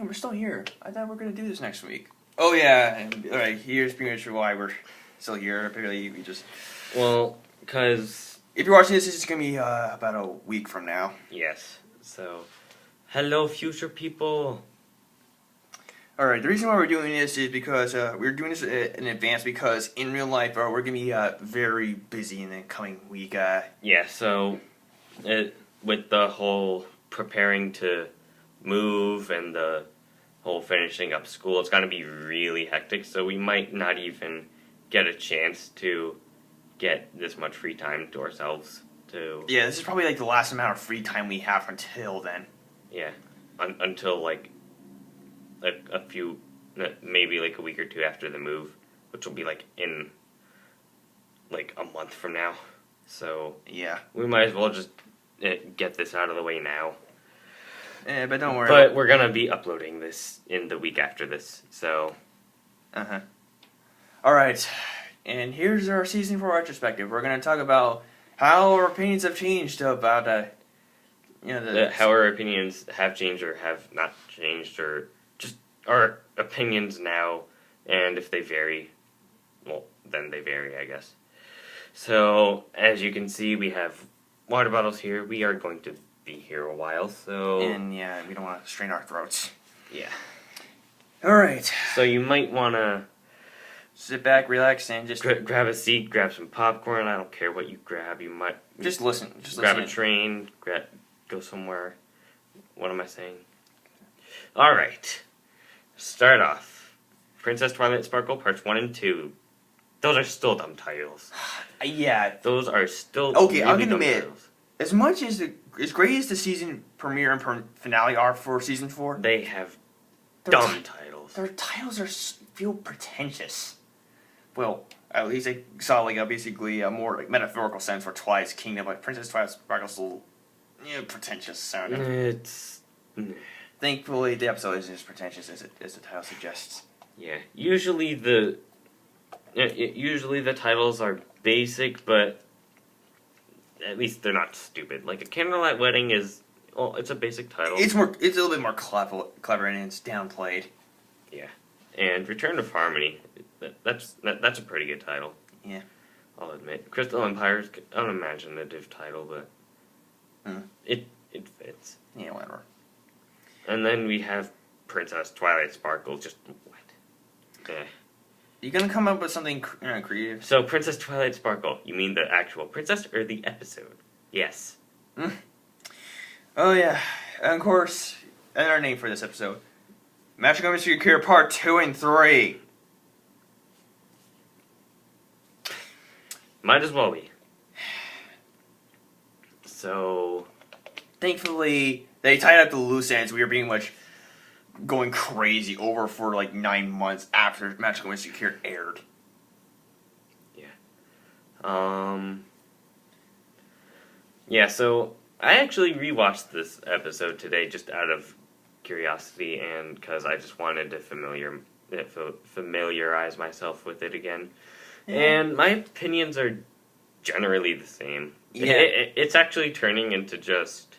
We're still here. I thought we were gonna do this next week. Oh yeah, alright, here's pretty much why we're still here. Apparently we just... Well, because... If you're watching this is gonna be about a week from now. Yes, so... Hello, future people! Alright, the reason why we're doing this is because we're doing this in advance because in real life we're gonna be very busy in the coming week. Yeah, so... with the whole preparing to move and the whole finishing up school, it's going to be really hectic, so we might not even get a chance to get this much free time to ourselves. Yeah, this is probably like the last amount of free time we have until then. Yeah, until like a few, maybe like a week or two after the move, which will be like in like a month from now. So yeah, we might as well just get this out of the way now. Yeah, but don't worry. But we're gonna be uploading this in the week after this, so... Alright, and here's our Season 4 retrospective. We're gonna talk about how our opinions have changed about, how our opinions have changed or have not changed, or just our opinions now, and if they vary, well, then they vary, I guess. So, as you can see, we have water bottles here. We are going to be here a while, so... And, yeah, we don't want to strain our throats. Yeah. Alright. So you might want to... sit back, relax, and just... grab a seat, grab some popcorn. I don't care what you grab. You might... Just listen. Grab a train, go somewhere. What am I saying? Alright. Start off. Princess Twilight Sparkle, Parts 1 and 2. Those are still dumb titles. Yeah. Those are still okay, really I'll admit, titles. As much as as great as the season premiere and finale are for Season 4... They have dumb titles. Their titles feel pretentious. Well, at least I saw like basically a more like metaphorical sense for Twilight's Kingdom, but Princess Twilight Sparkle's a little pretentious sounding. It's... Thankfully, the episode isn't as pretentious as the title suggests. Yeah, usually the titles are basic, but at least they're not stupid. Like a Candlelight Wedding is, well, it's a basic title. It's a little bit more clever and it's downplayed. Yeah, and Return of Harmony, that's a pretty good title. Yeah, I'll admit. Crystal Empire's an unimaginative title, but it fits. Yeah, whatever. And then we have Princess Twilight Sparkle. Just what? You gonna come up with something creative? So, Princess Twilight Sparkle. You mean the actual princess or the episode? Yes. Oh yeah, and of course, another name for this episode: Magical Mystery Cure Part 2 and 3. Might as well be. So, thankfully, they tied up the loose ends. We were being much going crazy over for like 9 months after Magical Mystery Cure aired. Yeah. Yeah, so I actually rewatched this episode today just out of curiosity and because I just wanted to familiarize myself with it again. Yeah. And my opinions are generally the same. Yeah. It's actually turning into just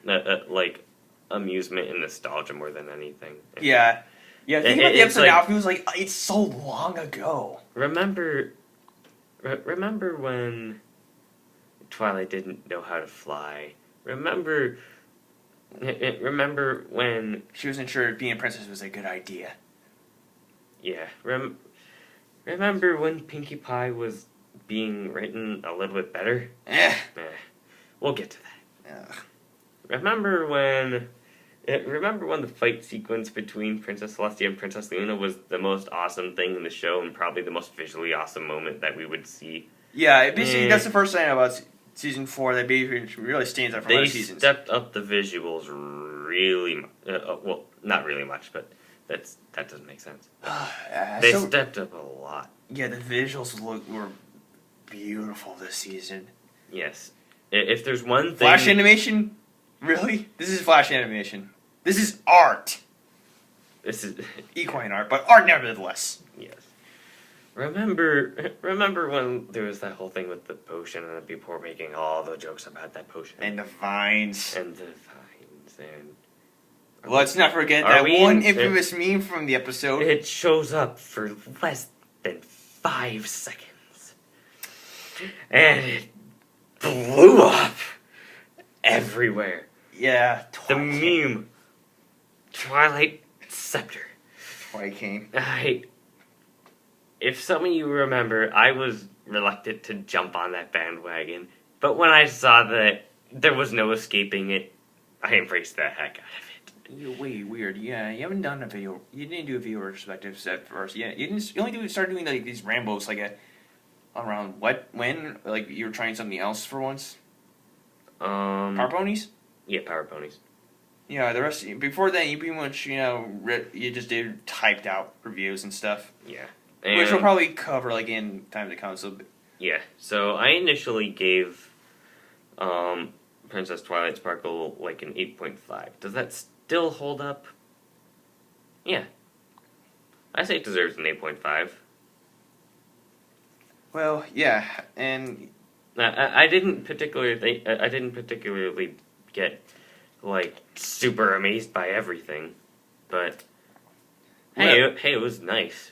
like amusement and nostalgia more than anything. Yeah. Yeah, think about the episode now, it feels like it's so long ago. Remember when Twilight didn't know how to fly? Remember when... She wasn't sure being a princess was a good idea. Yeah. Remember when Pinkie Pie was being written a little bit better? We'll get to that. Remember when the fight sequence between Princess Celestia and Princess Luna was the most awesome thing in the show and probably the most visually awesome moment that we would see? Yeah, basically that's the first thing about Season 4 that really stands out from other seasons. They stepped up the visuals really well, not really much, but that doesn't make sense. They stepped up a lot. Yeah, the visuals were beautiful this season. Yes. If there's one thing... Flash animation? Really? This is Flash animation. This is art. This is... Equine art, but art nevertheless. Yes. Remember when there was that whole thing with the potion and the people were making all the jokes about that potion? And the vines. And the vines. and let's not forget Are that we one in- infamous meme from the episode. it shows up for less than 5 seconds, and it blew up everywhere. Yeah, The meme, Twilight Scepter. Twilight. If some of you remember, I was reluctant to jump on that bandwagon, but when I saw that there was no escaping it, I embraced the heck out of it. You're way weird. Yeah, you haven't done a video. You didn't do a video retrospective at first. Yeah, you didn't. You only started doing like these Rambos around when like you were trying something else for once. Power ponies. Yeah, Power Ponies. Yeah, the rest before that you pretty much you just did typed out reviews and stuff. Yeah. Which we'll probably cover like in time to come. So yeah, so I initially gave Princess Twilight Sparkle like an 8.5. Does that still hold up? Yeah, I say it deserves an 8.5. Well, yeah, and I didn't particularly get like super amazed by everything, but. Hey, it was nice.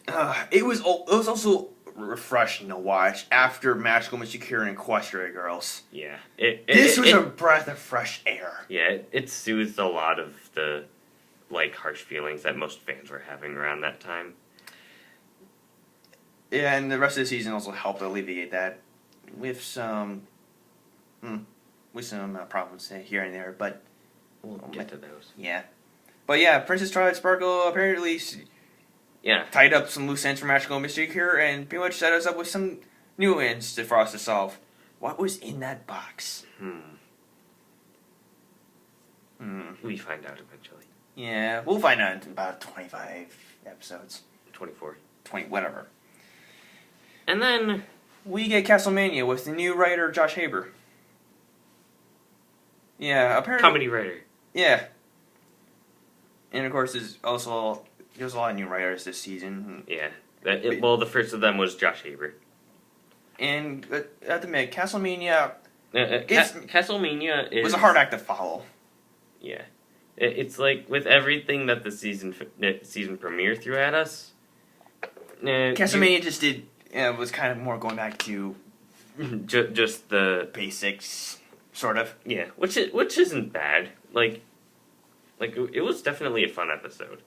It was also refreshing to watch after Magical Mystery Cure and Equestria Girls. Yeah. This was a breath of fresh air. Yeah, it soothed a lot of the like harsh feelings that most fans were having around that time. Yeah, and the rest of the season also helped alleviate that with some problems here and there, but we'll get to those. Yeah. But yeah, Princess Twilight Sparkle apparently tied up some loose ends for Magical Mystery Cure and pretty much set us up with some new ends for us to solve. What was in that box? We find out eventually. Yeah, we'll find out in about 25 episodes. 24. 20, whatever. And then we get Castlemania with the new writer Josh Haber. Yeah, apparently comedy writer. Yeah. And of course, there's a lot of new writers this season. Yeah. The first of them was Josh Haber. And at the mid, Castlemania. Castlemania was a hard act to follow. Yeah. It's like with everything that the season premiere threw at us. Castlemania just was kind of more going back to just the basics, sort of. Yeah, which isn't bad. Like it was definitely a fun episode.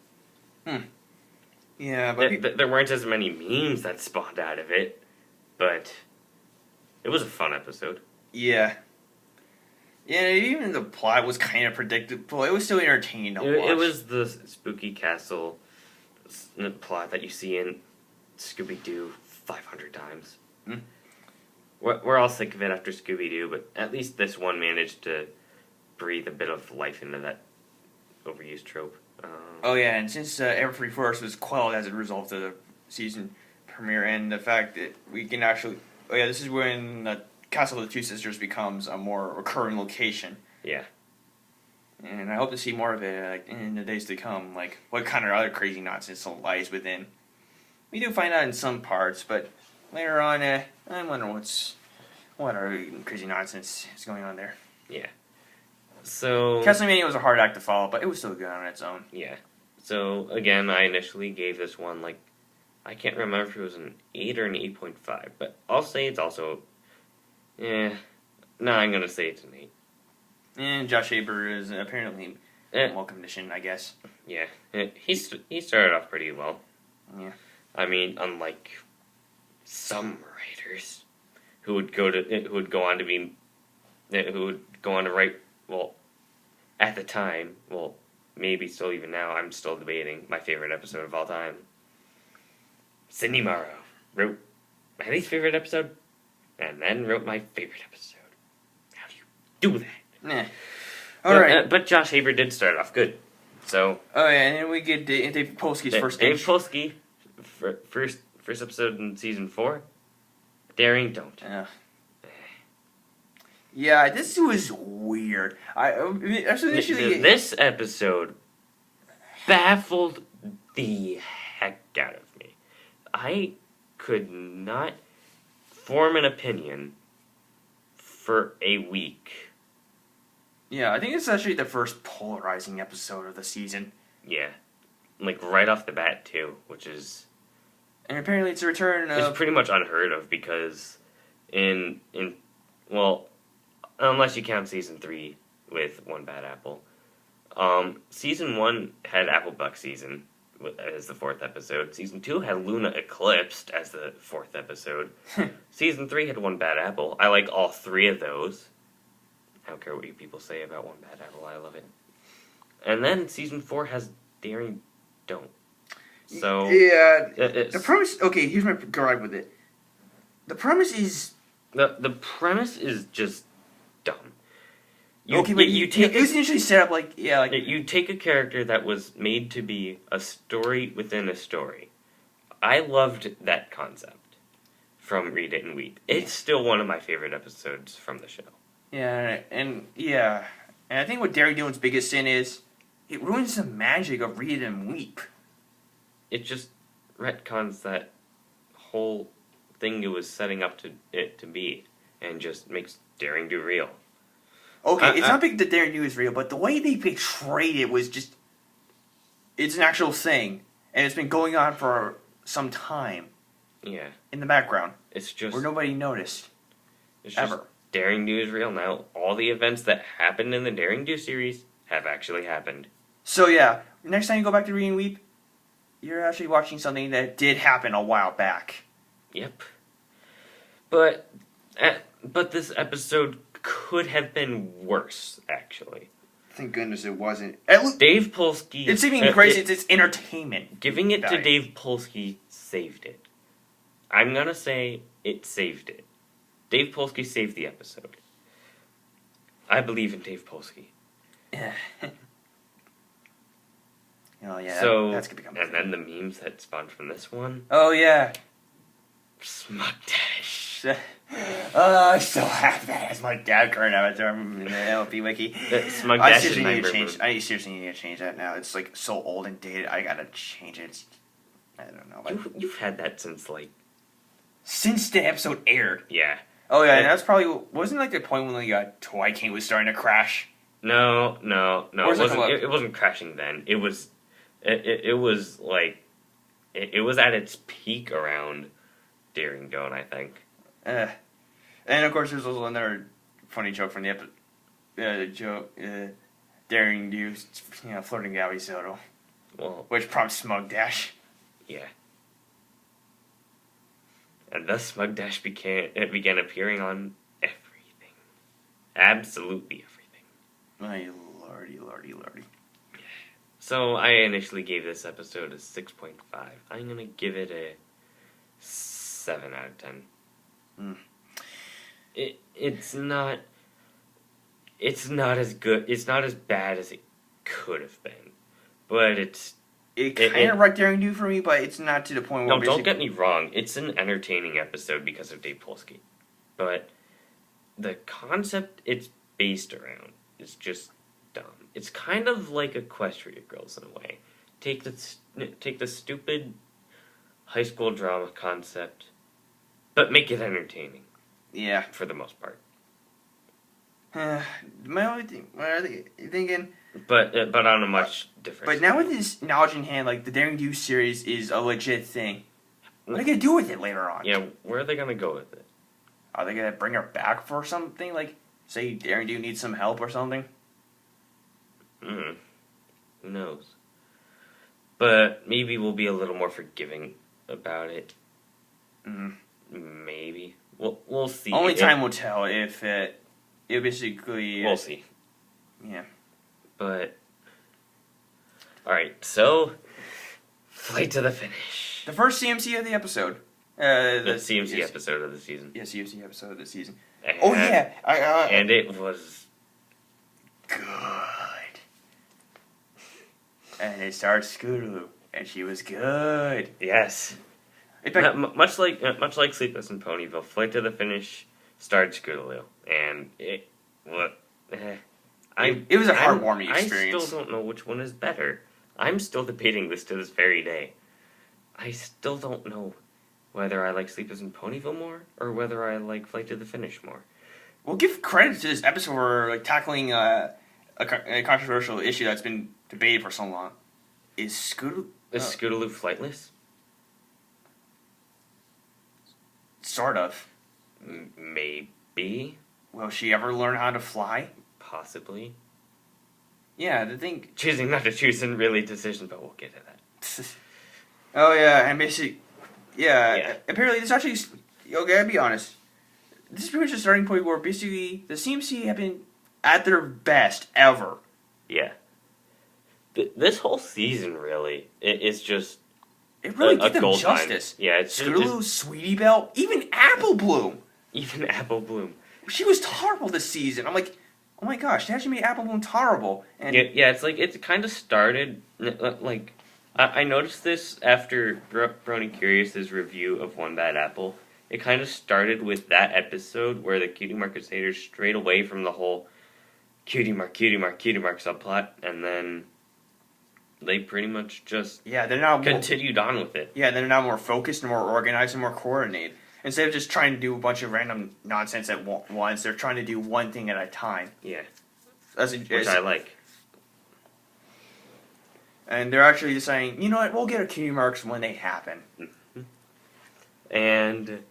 Yeah, but there weren't as many memes that spawned out of it, but it was a fun episode. Yeah. Yeah, even the plot was kind of predictable. It was still entertaining to watch. It was the spooky castle plot that you see in Scooby-Doo 500 times. We're all sick of it after Scooby-Doo, but at least this one managed to breathe a bit of life into that overused trope. Oh yeah, and since Everfree Force was quelled as a result of the season premiere, and the fact that we can actually... Oh yeah, this is when the Castle of the Two Sisters becomes a more recurring location. Yeah. And I hope to see more of it in the days to come, like what kind of other crazy nonsense lies within. We do find out in some parts, but later on, I wonder what other crazy nonsense is going on there. Yeah. So Castlemania was a hard act to follow, but it was still good on its own. Yeah. So again, I initially gave this one I can't remember if it was an 8 or an 8.5, but I'll say it's also I'm gonna say it's an 8. And Josh Haber is apparently in well conditioned, I guess. Yeah. He started off pretty well. Yeah. I mean, unlike some writers who would go on to write, well, at the time, well, maybe still even now, I'm still debating my favorite episode of all time. Sydney Morrow wrote my least favorite episode, and then wrote my favorite episode. How do you do that? Alright. But Josh Haber did start off good. So. Oh yeah, and then we get Dave Polsky's first Dave Polsky, first episode in season 4. Daring Don't. Yeah, this was weird. Initially, this episode baffled the heck out of me. I could not form an opinion for a week Yeah, I think it's actually the first polarizing episode of the season. Yeah. Like, right off the bat, too, which is... And apparently it's a return of... It's pretty much unheard of, because well, unless you count Season 3 with One Bad Apple. Season 1 had Applebuck Season as the 4th episode. Season 2 had Luna Eclipsed as the 4th episode. Season 3 had One Bad Apple. I like all 3 of those. I don't care what you people say about One Bad Apple. I love it. And then Season 4 has Daring Don't. So... Yeah. The premise... Okay, here's my gripe with it. The premise is... The premise is just dumb. It was initially set up like... Yeah, like... You take a character that was made to be a story within a story. I loved that concept from Read It and Weep. It's still one of my favorite episodes from the show. Yeah, and I think what Daring Do's biggest sin is, it ruins the magic of Read It and Weep. It just retcons that whole thing it was setting up to be, and just makes Daring Do real. Okay, it's not big that Daring Do is real, but the way they portrayed it was just... It's an actual thing, and it's been going on for some time. Yeah. In the background. It's just... Where nobody noticed. It's ever. Just Daring Do is real now. All the events that happened in the Daring Do series have actually happened. So yeah, next time you go back to Read and Weep, you're actually watching something that did happen a while back. Yep. But this episode could have been worse, actually. Thank goodness it wasn't. Dave Polsky... It's even crazy. It's entertainment. Giving it to Dave Polsky saved it. I'm gonna say it saved it. Dave Polsky saved the episode. I believe in Dave Polsky. Oh yeah, so, that's gonna become. And then the memes that spawned from this one. Oh yeah, Smug Dash. I still have that as my dad current avatar in the MLP wiki. Smug Dash is my I seriously need to change that now. It's like so old and dated. I gotta change it. I don't know. You've had that since the episode aired. Yeah. Oh yeah, and that's probably wasn't like the point when Toy King was starting to crash. No. It wasn't crashing then. It was like it was at its peak around Daring Don't, I think. And of course, there's also another funny joke from the episode. Daring Do, flirting Gabby Soto, which prompts Smug Dash. Yeah. And thus Smug Dash began appearing on everything. Absolutely everything. My lordy. So I initially gave this episode a 6.5. I'm going to give it a 7 out of 10. It's not as good. It's not as bad as it could have been. But It kind of right Daring Do for me, but it's not to the point where... No, don't get me wrong. It's an entertaining episode because of Dave Polsky. But the concept it's based around is just dumb. It's kind of like Equestria Girls in a way. Take the stupid high school drama concept, but make it entertaining. Yeah. For the most part. My only thing... What are they thinking... But on a much different But now with this knowledge in hand, like, the Daring Do series is a legit thing. What are they going to do with it later on? Yeah, where are they going to go with it? Are they going to bring her back for something? Like, say Daring Do needs some help or something? Who knows? But maybe we'll be a little more forgiving about it. Maybe. We'll see. Only time will tell if it basically... We'll see. Yeah. But, alright, so, Flight to the Finish. The first CMC of the episode. The CMC episode of the season. Yeah, CMC episode of the season. And, oh, yeah. And it was... good. And it starts Scootaloo, and she was good. Yes. In fact, much like Sleepless in Ponyville, Flight to the Finish starred Scootaloo, and it was... It was a heartwarming experience. I still don't know which one is better. I'm still debating this to this very day. I still don't know whether I like Sleepless in Ponyville more or whether I like Flight to the Finish more. we'll give credit to this episode for like tackling a controversial issue that's been debated for so long. Is Scootaloo flightless? Sort of. Maybe. Will she ever learn how to fly? Possibly. Yeah, the thing. Choosing not to choose isn't really a decision, but we'll get to that. Oh yeah, and basically, yeah. Apparently, this actually. Okay, I'll be honest. This is pretty much a starting point where basically the CMC have been at their best ever. Yeah. This whole season, really, it's just. It really did them gold justice. Time. Yeah, it's Scootaloo, Sweetie Belle, even Apple Bloom. Even Apple Bloom. She was horrible this season. I'm like, oh my gosh, they actually made Apple Bloom horrible. And yeah, it's like it kind of started like I noticed this after Brony Curious's review of One Bad Apple. It kind of started with that episode where the Cutie Mark Crusaders strayed away from the whole Cutie Mark subplot, and then they pretty much just they're now continued on with it. Yeah, they're now more focused and more organized and more coordinated. Instead of just trying to do a bunch of random nonsense at once, they're trying to do one thing at a time. Yeah. Which I like. And they're actually just saying, you know what, we'll get our cutie marks when they happen. Mm-hmm. And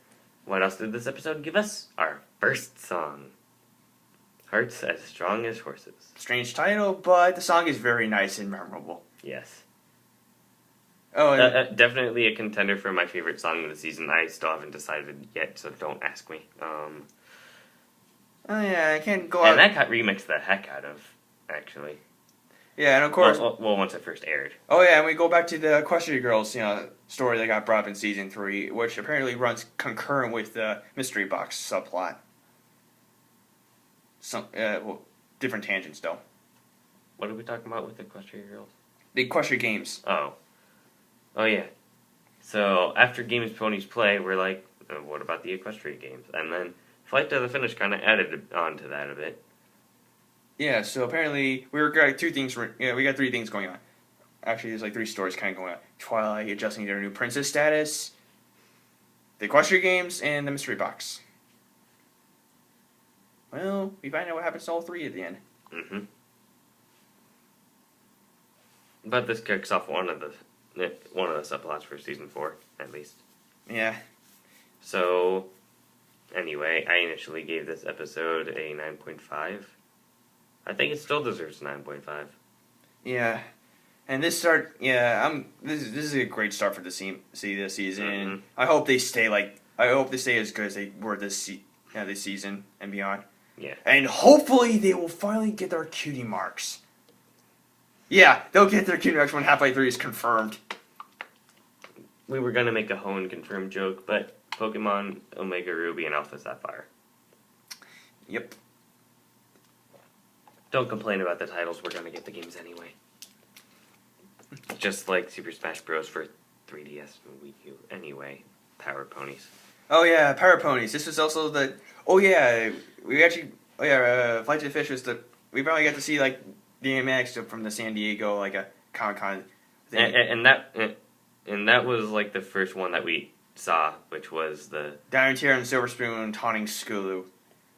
what else did this episode give us? Our first song. Hearts as Strong as Horses. Strange title, but the song is very nice and memorable. Yes. Oh, definitely a contender for my favorite song of the season. I still haven't decided yet, so don't ask me. Oh yeah, I can't go out. And that got remixed the heck out of, actually. Yeah, and of course. Well, once it first aired. Oh yeah, and we go back to the Equestria Girls, story that got brought up in season 3, which apparently runs concurrent with the Mystery Box subplot. Different tangents though. What are we talking about with the Equestria Girls? The Equestria Games. Oh yeah. So after Games Ponies Play, we're like, what about the Equestria Games? And then Flight to the Finish kind of added on to that a bit. Yeah, so apparently we got 3 things going on. Actually, there's like 3 stories kind of going on. Twilight adjusting to their new princess status, the Equestria Games, and the Mystery Box. Well, we find out what happens to all 3 at the end. Mm-hmm. But this kicks off one of the subplots for season 4, at least. Yeah. So, anyway, I initially gave this episode a 9.5. I think it still deserves 9.5. Yeah. And this is a great start for the season. Mm-hmm. I hope they stay as good as they were this season and beyond. Yeah. And hopefully they will finally get their cutie marks. Yeah, they'll get their cutie marks when Half-Life 3 is confirmed. We were gonna make a Hoenn confirmed joke, but Pokemon Omega Ruby and Alpha Sapphire. Yep. Don't complain about the titles, we're gonna get the games anyway. Just like Super Smash Bros. For 3DS and Wii U. Anyway, Power Ponies. Oh yeah, Power Ponies. This was also the... Oh yeah, Flight to the Fish was the... We probably got to see like the animatics from the San Diego a Comic-Con thing. And that was like the first one that we saw, which was the... Diamond Tiara and Silver Spoon taunting Scootaloo.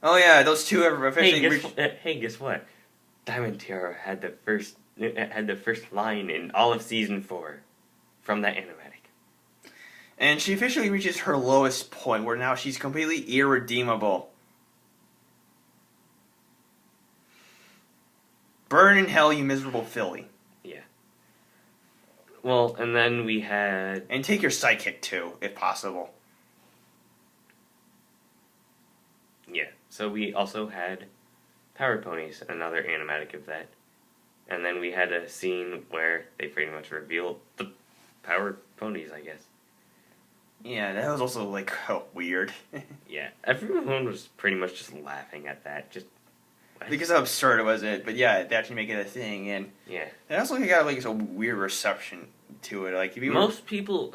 Oh yeah, those 2 have officially Hey, guess what? Diamond Tiara had the first line in all of season 4 from that animatic. And she officially reaches her lowest point, where now she's completely irredeemable. Burn in hell, you miserable filly. Yeah. Well, and then we had... And take your sidekick too, if possible. Yeah. So we also had Power Ponies, another animatic of that. And then we had a scene where they pretty much revealed the Power Ponies, I guess. Yeah, that was also, weird. Yeah, everyone was pretty much just laughing at that. Just what? Because how absurd was it? But yeah, they actually make it a thing, and yeah, it also got a weird reception to it. If you most people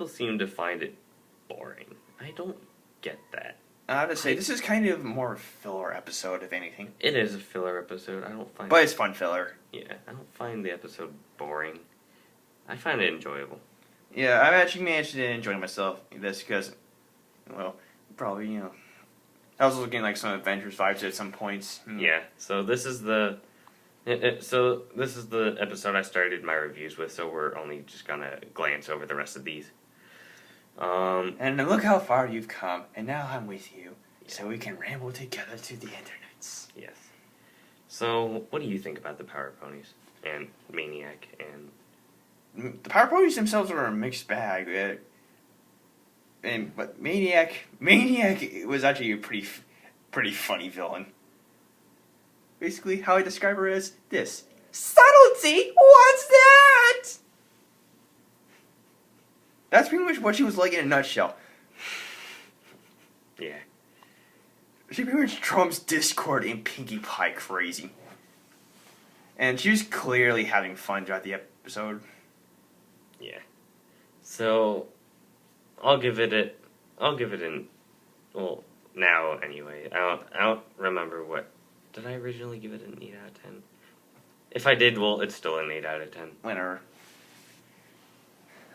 seem to find it boring. I don't get that. I have to say, this is kind of more a filler episode, if anything. It is a filler episode. I don't find. But it's fun filler. Yeah, I don't find the episode boring. I find it enjoyable. Yeah, I've actually managed to enjoy myself this because, well, probably, I was looking like some Avengers vibes at some points. Yeah. So this is the episode I started my reviews with. So we're only just gonna glance over the rest of these. And look how far you've come, and now I'm with you, so we can ramble together to the internets. Yes. So, what do you think about the Power Ponies and Maniac and the Power Ponies themselves are a mixed bag, but Maniac was actually a pretty funny villain. Basically, how I describe her as this: subtlety. What's that? That's pretty much what she was like in a nutshell. Yeah. She pretty much trumps Discord and Pinkie Pie crazy. And she was clearly having fun throughout the episode. Yeah. So, I'll give it well, now anyway. I don't remember what, did I originally give it an 8 out of 10? If I did, well, it's still an 8 out of 10. Whatever.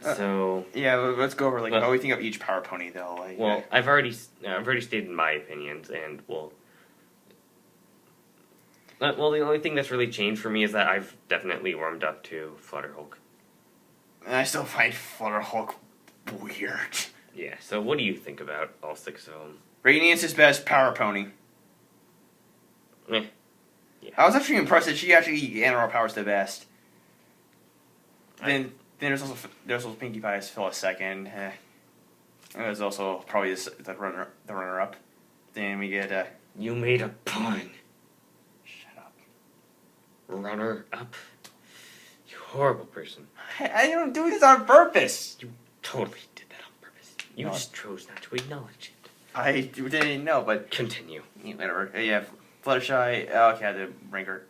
So yeah, let's go over what we think of each Power Pony though. Well, I've already stated my opinions, and the only thing that's really changed for me is that I've definitely warmed up to Flutterhulk. And I still find Flutterhulk weird. Yeah. So what do you think about all 6 of them? Radiance's best Power Pony. Yeah. I was actually impressed that she actually animal powers the best. Then there's also Pinkie Pie's still a second. It was also probably the runner up. Then we get You made a pun. Shut up. Runner up. You horrible person. I don't do this on purpose. You totally did that on purpose. You just chose not to acknowledge it. I didn't know, but continue. Whatever. Yeah, Fluttershy. Okay, the ranker.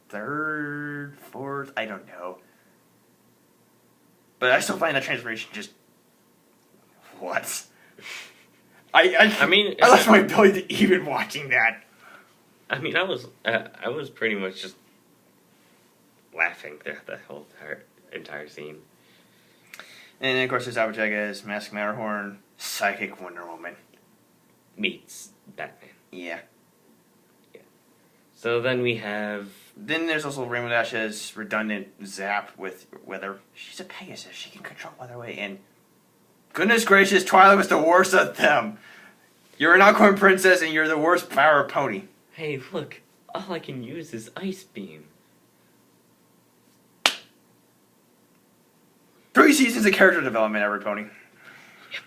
3rd, 4th. I don't know. But I still find that transformation just what? I mean, I lost my ability to even watching that. I mean, I was pretty much just laughing throughout that whole entire scene. And then, of course, there's Applejack's Mask Matterhorn, Psychic Wonder Woman meets Batman. Yeah. So then we have. Then there's also Rainbow Dash's redundant Zap with weather. She's a Pegasus. She can control weather way. And goodness gracious, Twilight was the worst of them. You're an Aquaman princess and you're the worst Power Pony. Hey, look. All I can use is Ice Beam. 3 seasons of character development, every pony. Yep.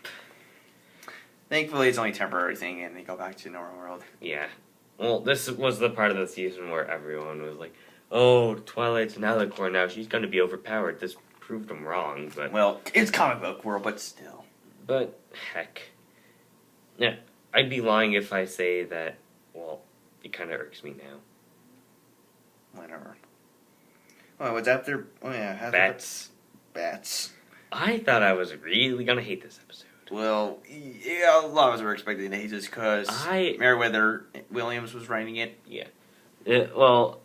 Thankfully, it's only a temporary thing and they go back to normal world. Yeah. Well, this was the part of the season where everyone was like, oh, Twilight's an alicorn now. She's going to be overpowered. This proved them wrong, but... Well, it's comic book world, but still. But, heck. Yeah, I'd be lying if I say that, well, it kind of irks me now. Whatever. Oh, what's after... Oh, yeah. Bats. Bats. I thought I was really going to hate this episode. Well, yeah, a lot of us were expecting to hate this because Meriwether Williams was writing it. Yeah. Well,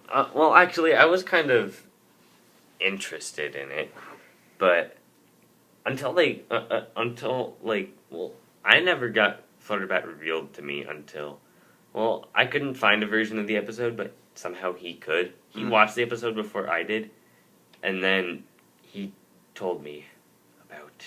actually, I was kind of interested in it, but until I never got Flutterbat revealed to me until, well, I couldn't find a version of the episode, but somehow he could. He watched the episode before I did, and then he told me about...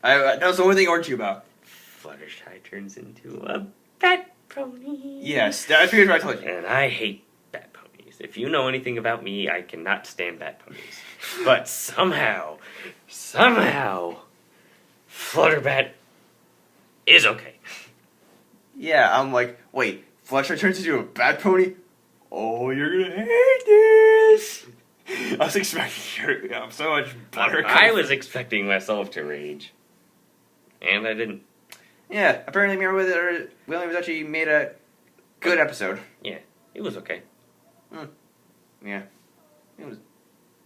That was the only thing I warned you about. Fluttershy turns into a bat pony. Yes, that's what I told you. And I hate bat ponies. If you know anything about me, I cannot stand bat ponies. But somehow, Flutterbat is okay. Yeah, I'm like, wait, Fluttershy turns into a bat pony? Oh, you're gonna hate this. I was expecting so much butter. I was expecting myself to rage. And I didn't. Yeah, apparently Meriwether Williams actually made a good episode. Yeah, it was okay. Yeah. It was.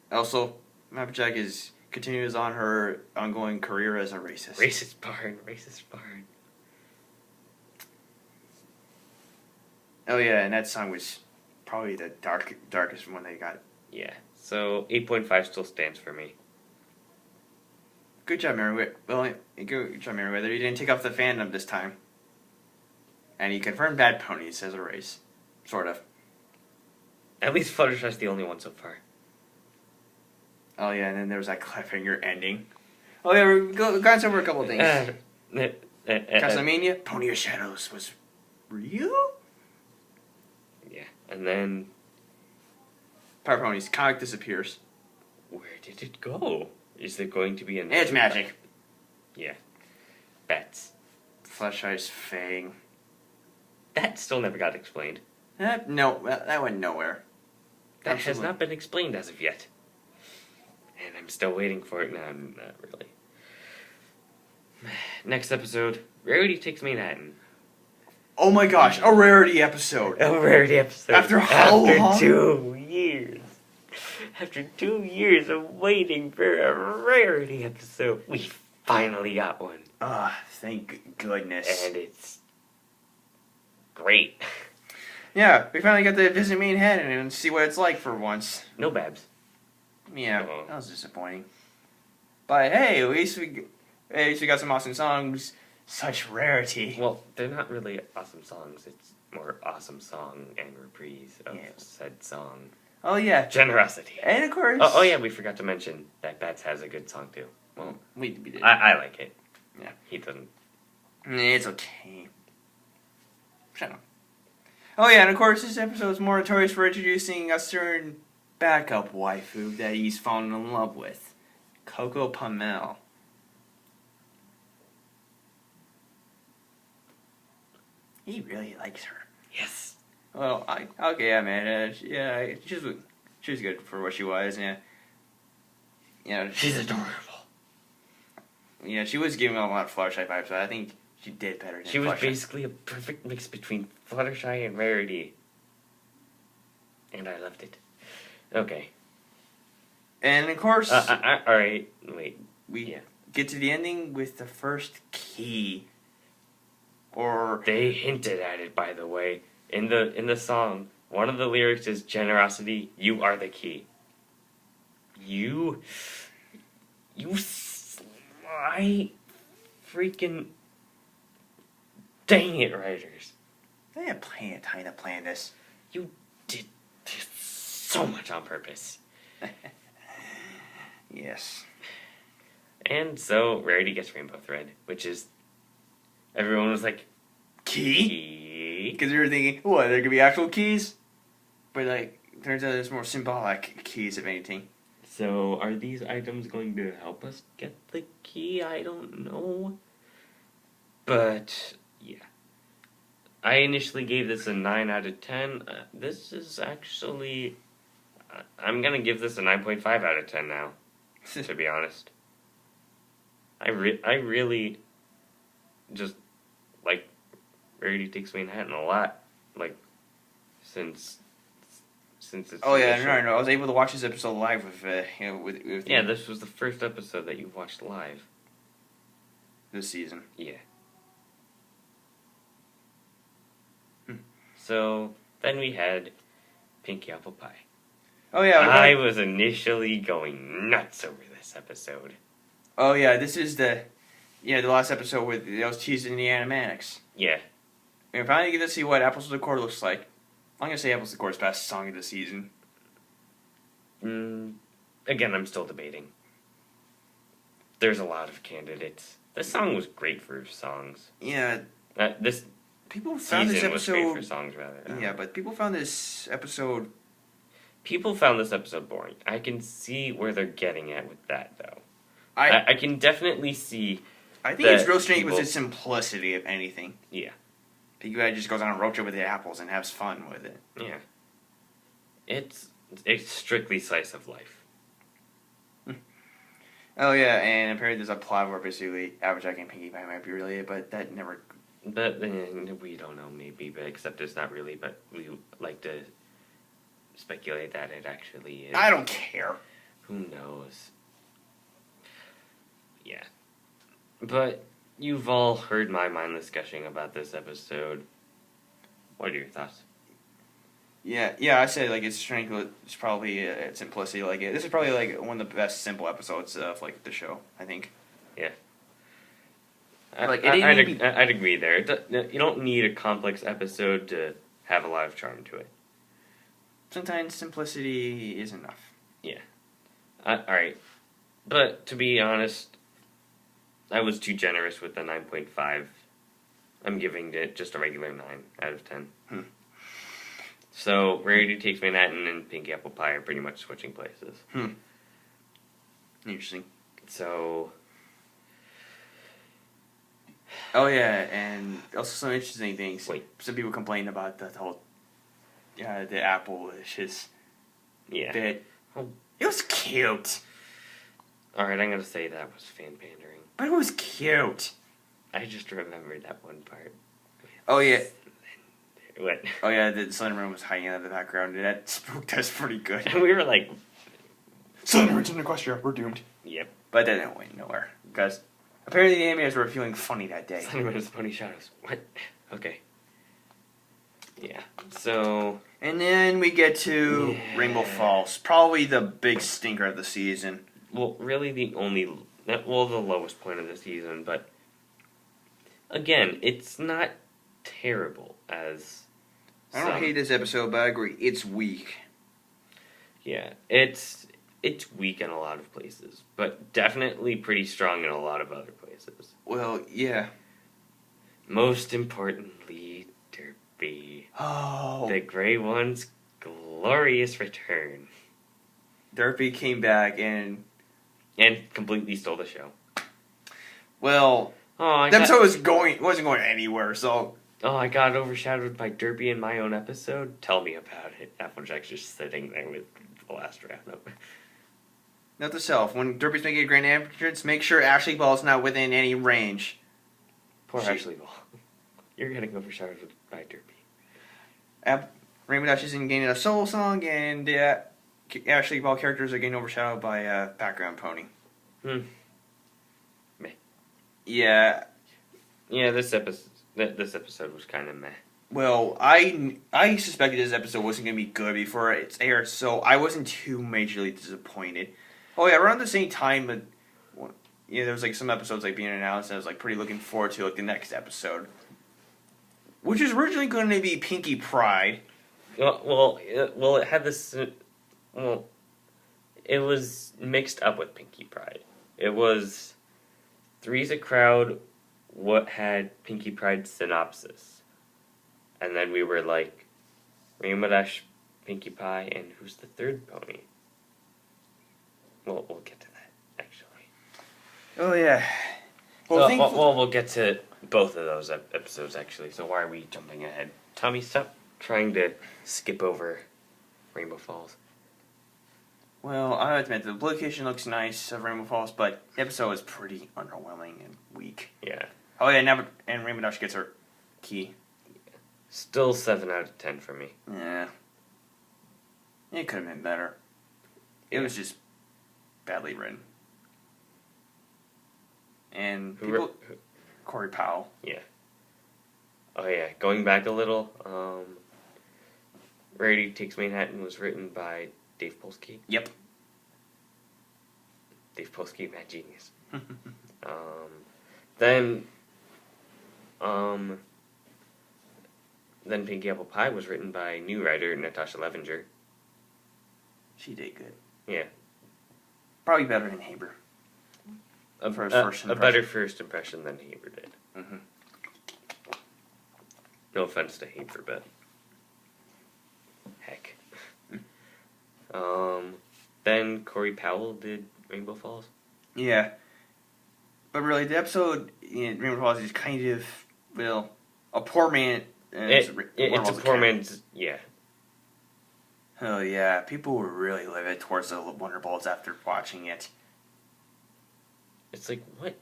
Also, Applejack continues on her ongoing career as a racist. Racist barn. Oh yeah, and that song was probably the darkest one they got. Yeah, so 8.5 still stands for me. Good job, Meriwether. Well, good job, Meriwether. You didn't take off the fandom this time. And he confirmed Bad Ponies as a race. Sort of. At least Fluttershy's the only one so far. Oh yeah, and then there was that cliffhanger ending. Oh yeah, we've gone over a couple of things. Castlevania, Pony of Shadows was real? Yeah, and then... Power Ponies, comic disappears. Where did it go? Is there going to be an... It's magic. Yeah. Bats. Fluttershy's Fang. That still never got explained. No, that went nowhere. That has not been explained as of yet. And I'm still waiting for it now. Not really. Next episode, Rarity Takes Manhattan. Oh my gosh, a Rarity episode. A Rarity episode. After how long? After 2 years. After 2 years of waiting for a Rarity episode, we finally got one. Thank goodness. And it's great. Yeah, we finally got to visit Manhattan and see what it's like for once. No Babs. Yeah, that was disappointing. But hey, at least we got some awesome songs. Such rarity. Well, they're not really awesome songs. It's more awesome song and reprise of said song. Oh yeah, Generosity. And of course. Oh yeah, we forgot to mention that Bats has a good song too. Well, we did. I like it. Yeah, he doesn't. It's okay. Shut up. Oh yeah, and of course this episode is more notorious for introducing a certain backup waifu that he's fallen in love with, Coco Pamel. He really likes her. Yes. Well, yeah, man. She was good for what she was. Yeah. Yeah, she's adorable. Yeah, she was giving a lot of Fluttershy vibes, but I think she did better than She was basically a perfect mix between Fluttershy and Rarity. And I loved it. Okay. And of course... alright, wait. We get to the ending with the first key. Or... They hinted at it, by the way. In the song, one of the lyrics is, Generosity, you are the key. You sly freaking... Dang it, writers. They had time to plan this. You did this so much on purpose. Yes. And so, Rarity gets Rainbow Thread, which is... Everyone was like... Key? Because they were thinking, what, there could be actual keys? But, like, turns out there's more symbolic keys, if anything. So, are these items going to help us get the key? I don't know. But, yeah. I initially gave this a 9 out of 10. This is actually... I'm going to give this a 9.5 out of 10 now, to be honest. I really just like Rarity Takes Manhattan a lot. Like, since it's... Oh, yeah, no. I was able to watch this episode live with Yeah, this was the first episode that you watched live. This season. Yeah. So, then we had Pinky Apple Pie. Oh, yeah. I was initially going nuts over this episode. Oh, yeah, this is the last episode with those teasing the animatics. Yeah. We finally get to see what Apples to the Core looks like. I'm going to say Apples to the Core's best song of the season. Again, I'm still debating. There's a lot of candidates. This song was great for songs. Yeah. People found this episode... was great for songs, rather. Yeah, but people found this episode... People found this episode boring. I can see where they're getting at with that, though. I can definitely see... I think it's real strange with its simplicity, if anything. Yeah. Pinkie Pie just goes on a road trip with the apples and has fun with it. Yeah. It's strictly slice of life. Oh, yeah, and apparently there's a plot where basically Applejack and Pinkie Pie might be related, but that never... But we don't know, maybe, but except it's not really, but we like to speculate that it actually is. I don't care. Who knows? Yeah. But you've all heard my mindless gushing about this episode. What are your thoughts? Yeah, I say, like, its strength, it's probably its simplicity. Like, this is probably, like, one of the best simple episodes of, like, the show, I think. Yeah. I'd agree there. You don't need a complex episode to have a lot of charm to it. Sometimes simplicity is enough. Yeah. Alright. But to be honest, I was too generous with the 9.5. I'm giving it just a regular 9 out of 10. So, Rarity Takes Manhattan and Pinky Apple Pie are pretty much switching places. Interesting. So... Oh, yeah, and also some interesting things. Wait. Some people complain about the whole... the Apple-licious bit. Oh. It was cute. Alright, I'm gonna say that was fan pandering. But it was cute. I just remembered that one part. Oh, yeah. What? Oh, yeah, the Slenderman was hiding out of the background, and that spooked us pretty good. We were like... Slenderman's in the Equestria, we're doomed. Yep. But that didn't went nowhere, because apparently the animators were feeling funny that day. Slenderman's Pony Shadows. What? Okay. Yeah, so... And then we get to Rainbow Falls, probably the big stinker of the season. Well, really the lowest point of the season, but... Again, it's not terrible as... I don't hate this episode, but I agree, it's weak. Yeah, it's weak in a lot of places, but definitely pretty strong in a lot of other places. Well, yeah. Most importantly, Derpy. Oh. The Grey One's glorious return. Derpy came back and completely stole the show. Well, the episode wasn't going anywhere, so... Oh, I got overshadowed by Derpy in my own episode? Tell me about it. Applejack's just sitting there with the last roundup. Note to self, when Derpy's making a grand entrance, make sure Ashley Ball's not within any range. Poor Ashley Ball. You're getting overshadowed by Derpy. Rainbow Dash isn't getting a solo song, and Ashley Ball characters are getting overshadowed by a background pony. Meh. Yeah. Yeah, this episode was kind of meh. Well, I suspected this episode wasn't going to be good before it aired, so I wasn't too majorly disappointed. Oh yeah, around the same time, but there was like some episodes like being announced, and I was like pretty looking forward to like the next episode, which was originally going to be Pinky Pride. Well, it had this. Well, it was mixed up with Pinky Pride. It was Three's a Crowd. What had Pinky Pride synopsis, and then we were like, Rainbow Dash, Pinkie Pie, and who's the third pony? Well, we'll get to that, actually. Oh, yeah. We'll get to both of those episodes, actually, so why are we jumping ahead? Tommy, stop trying to skip over Rainbow Falls. Well, I admit, the location looks nice of Rainbow Falls, but the episode was pretty underwhelming and weak. Yeah. Oh, yeah, and Rainbow Dash gets her key. Still 7 out of 10 for me. Yeah. It could have been better. It was just badly written. And Corey Powell. Yeah. Oh yeah, going back a little, Rarity Takes Manhattan was written by Dave Polsky. Yep. Dave Polsky, mad genius. Then Pinky Apple Pie was written by new writer Natasha Levenger. She did good. Yeah. Probably better than Haber. A better first impression than Haber did. Mm-hmm. No offense to Haber, but heck. Then Corey Powell did Rainbow Falls. Yeah. But really, the episode in Rainbow Falls is kind of, well, a poor man. It's a poor man's, yeah. Oh, yeah. People were really livid towards the Wonder Balls after watching it. It's like, what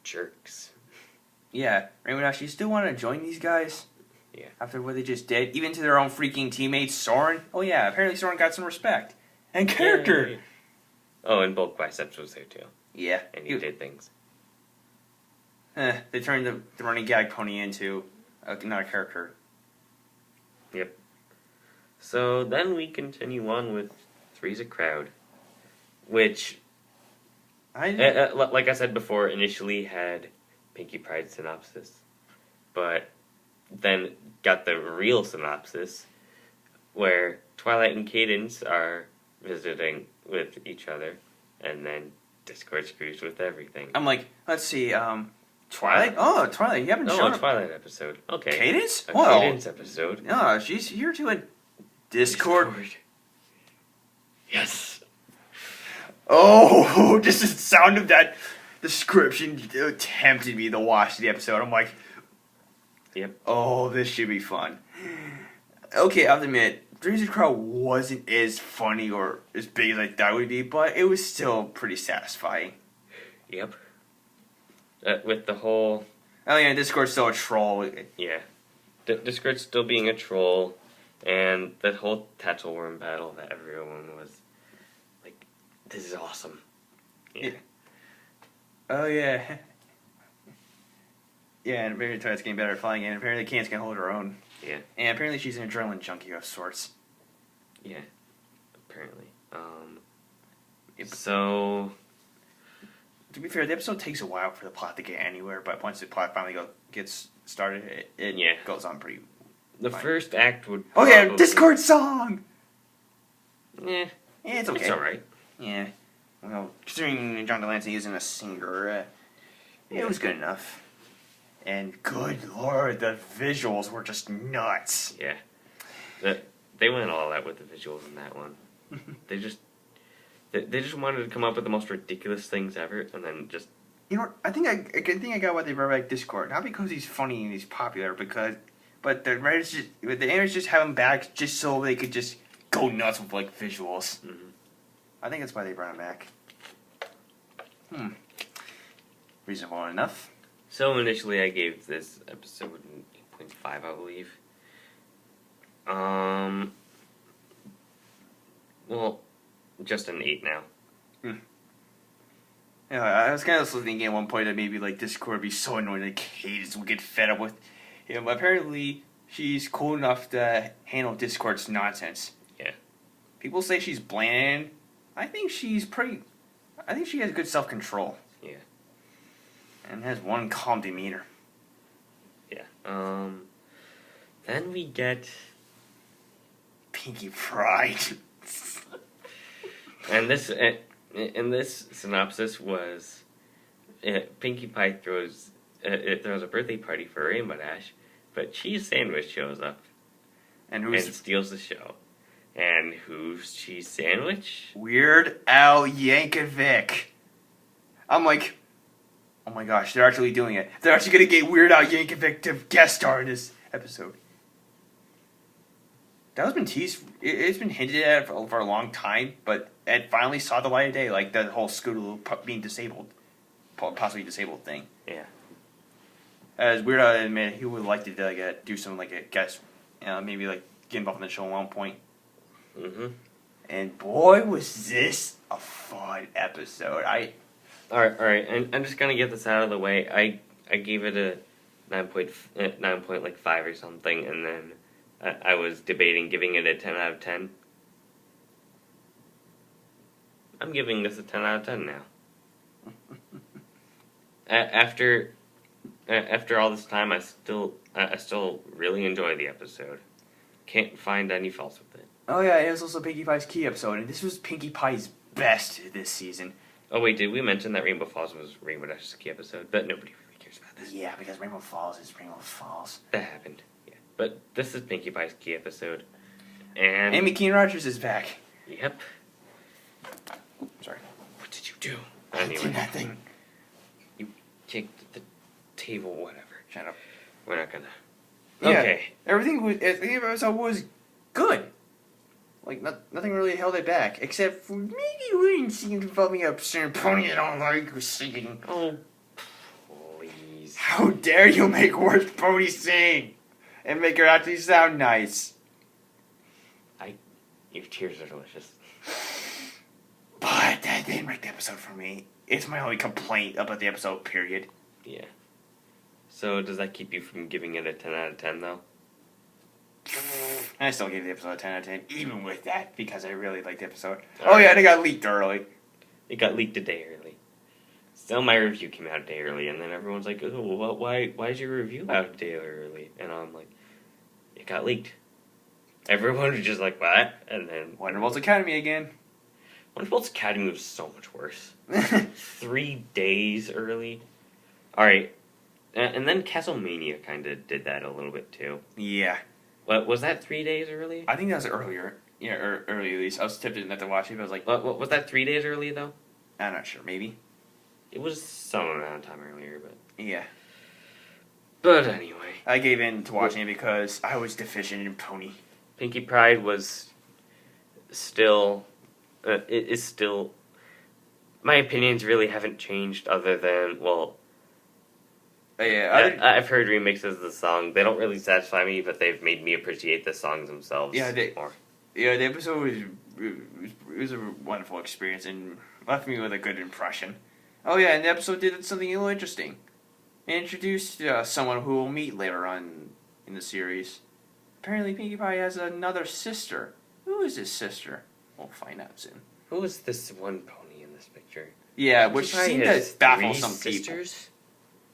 jerks. Yeah. Rainbow Dash, you still want to join these guys? Yeah. After what they just did? Even to their own freaking teammates, Soren? Oh, yeah. Apparently Soren got some respect. And character. Yay. Oh, and Bulk Biceps was there, too. Yeah. And he did things. They turned the running gag pony into not a character. Yep. So then we continue on with Three's a Crowd, which, like I said before, initially had Pinkie Pie synopsis, but then got the real synopsis where Twilight and Cadence are visiting with each other, and then Discord screws with everything. I'm like, let's see, Twilight? Oh, Twilight, you haven't shown a Twilight episode. Okay. Cadence? Cadence episode. No, she's here to a Discord. Yes. Oh, just the sound of that description tempted me to watch the episode. I'm like, yep. Oh, this should be fun. Okay, I'll admit, Dreams of the Crow wasn't as funny or as big as I thought it would be, but it was still pretty satisfying. Yep. With the whole... Oh yeah, Discord's still a troll. Yeah. Discord's still being a troll, and that whole Tatzelworm battle that everyone was like, this is awesome. Yeah. Oh yeah. Yeah, and apparently Twilight's getting better at flying, and apparently Cadence can hold her own. Yeah. And apparently she's an adrenaline junkie of sorts. Yeah. Apparently. So... To be fair, the episode takes a while for the plot to get anywhere, but once the plot finally gets started, it goes on pretty The fine. First act would Oh yeah, Discord song! Yeah, it's okay. It's alright. Yeah. Well, considering John Delancey isn't a singer, it was good enough. And good lord, the visuals were just nuts. Yeah. They went all out with the visuals in that one. They just wanted to come up with the most ridiculous things ever, and then just... You know, I think I got why they brought back Discord. Not because he's funny and he's popular, but the writers the animators just have him back just so they could just go nuts with like visuals. Mm-hmm. I think that's why they brought him back. Reasonable enough. So initially, I gave this episode an 8.5, I believe. Well, just an 8 now. Yeah, I was kind of thinking at one point that maybe like Discord would be so annoyed that Cadence would get fed up with him. But apparently, she's cool enough to handle Discord's nonsense. Yeah. People say she's bland. I think she's pretty... I think she has good self-control. Yeah. And has one calm demeanor. Yeah. Then we get... Pinkie Pride. And this synopsis was... Pinkie Pie throws a birthday party for Rainbow Dash, but Cheese Sandwich shows up and steals the show. And who's Cheese Sandwich? Weird Al Yankovic. I'm like, oh my gosh, they're actually doing it. They're actually going to get Weird Al Yankovic to guest star in this episode. That has been teased. It's been hinted at for a long time, but it finally saw the light of day, like the whole Scootaloo being disabled, possibly disabled thing. Yeah. As Weird Al admitted, he would like to do some like a guest, maybe like get involved in the show at one point. Mm-hmm. And boy, was this a fun episode. All right, and I'm just gonna get this out of the way. I gave it a 9.5 or something, and then I was debating giving it a 10 out of 10. I'm giving this a 10 out of 10 now. After all this time, I still really enjoy the episode. Can't find any faults with it. Oh yeah, it was also Pinkie Pie's key episode, and this was Pinkie Pie's best this season. Oh wait, did we mention that Rainbow Falls was Rainbow Dash's key episode? But nobody really cares about this. Yeah, because Rainbow Falls is Rainbow Falls. That happened, yeah. But this is Pinkie Pie's key episode. And... Amy Keene Rogers is back. Yep. Sorry. What did you do? I did nothing. You kicked the table, whatever. Shut up. We're not gonna... Yeah, okay. Everything was good. Like, nothing really held it back, except for maybe we didn't see him developing a certain pony I don't like was singing. Oh, please. How dare you make worse pony sing and make her actually sound nice. Your tears are delicious. But that didn't make the episode for me. It's my only complaint about the episode, period. Yeah. So, does that keep you from giving it a 10 out of 10, though? I still gave the episode a 10 out of 10, even with that, because I really liked the episode. Oh yeah, and it got leaked early. It got leaked a day early. So my review came out a day early, and then everyone's like, "Oh, well, why is your review out a day early?" And I'm like, "It got leaked." Everyone was just like, "What?" And then Wonderbolt's Academy again. Wonderbolt's Academy was so much worse. 3 days early. All right, and then Castlevania kind of did that a little bit too. Yeah. What was that? 3 days early? I think that was earlier. Yeah, early at least. I was tempted not to watch it, but I was like, What was that? 3 days early though? I'm not sure. Maybe. It was some amount of time earlier, but Yeah. But anyway, I gave in to watching it because I was deficient in Pony. Pinkie Pride was still, it is still. My opinions really haven't changed, other than Yeah, I've heard remixes of the song. They don't really satisfy me, but they've made me appreciate the songs themselves more. Yeah, the episode was a wonderful experience and left me with a good impression. Oh yeah, and the episode did something a little interesting. It introduced someone who we'll meet later on in the series. Apparently Pinkie Pie has another sister. Who is his sister? We'll find out soon. Who is this one pony in this picture? Yeah, which seemed to baffle some sisters? People.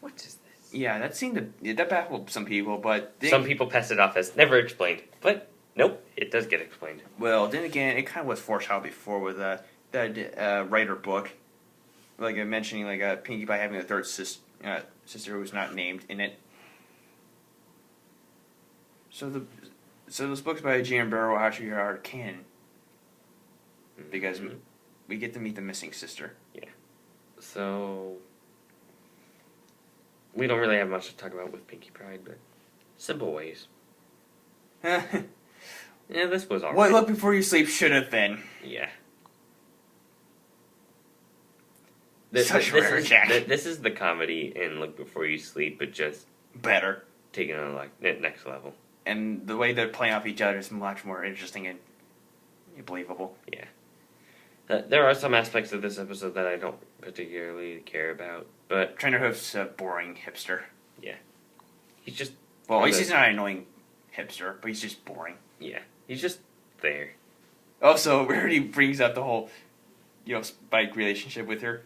What is this? Yeah, that baffled some people, but some people pass it off as never explained. But nope, it does get explained. Well, then again, it kind of was foreshadowed before with that writer book, like mentioning Pinkie Pie having a third sister who was not named in it. So those books by G.M. Barrow actually are canon because we get to meet the missing sister. Yeah. So we don't really have much to talk about with Pinkie Pride, but simple ways. Yeah, this was alright. What Look Before You Sleep should have been. Yeah. This is the comedy in Look Before You Sleep, but just better. Taken on next level. And the way they're playing off each other is much more interesting and believable. Yeah. There are some aspects of this episode that I don't particularly care about, but Trainer Hoof's a boring hipster. Yeah. He's just... Well, at least he's not an annoying hipster, but he's just boring. Yeah. He's just there. Also, Rarity brings up the whole, Spike relationship with her.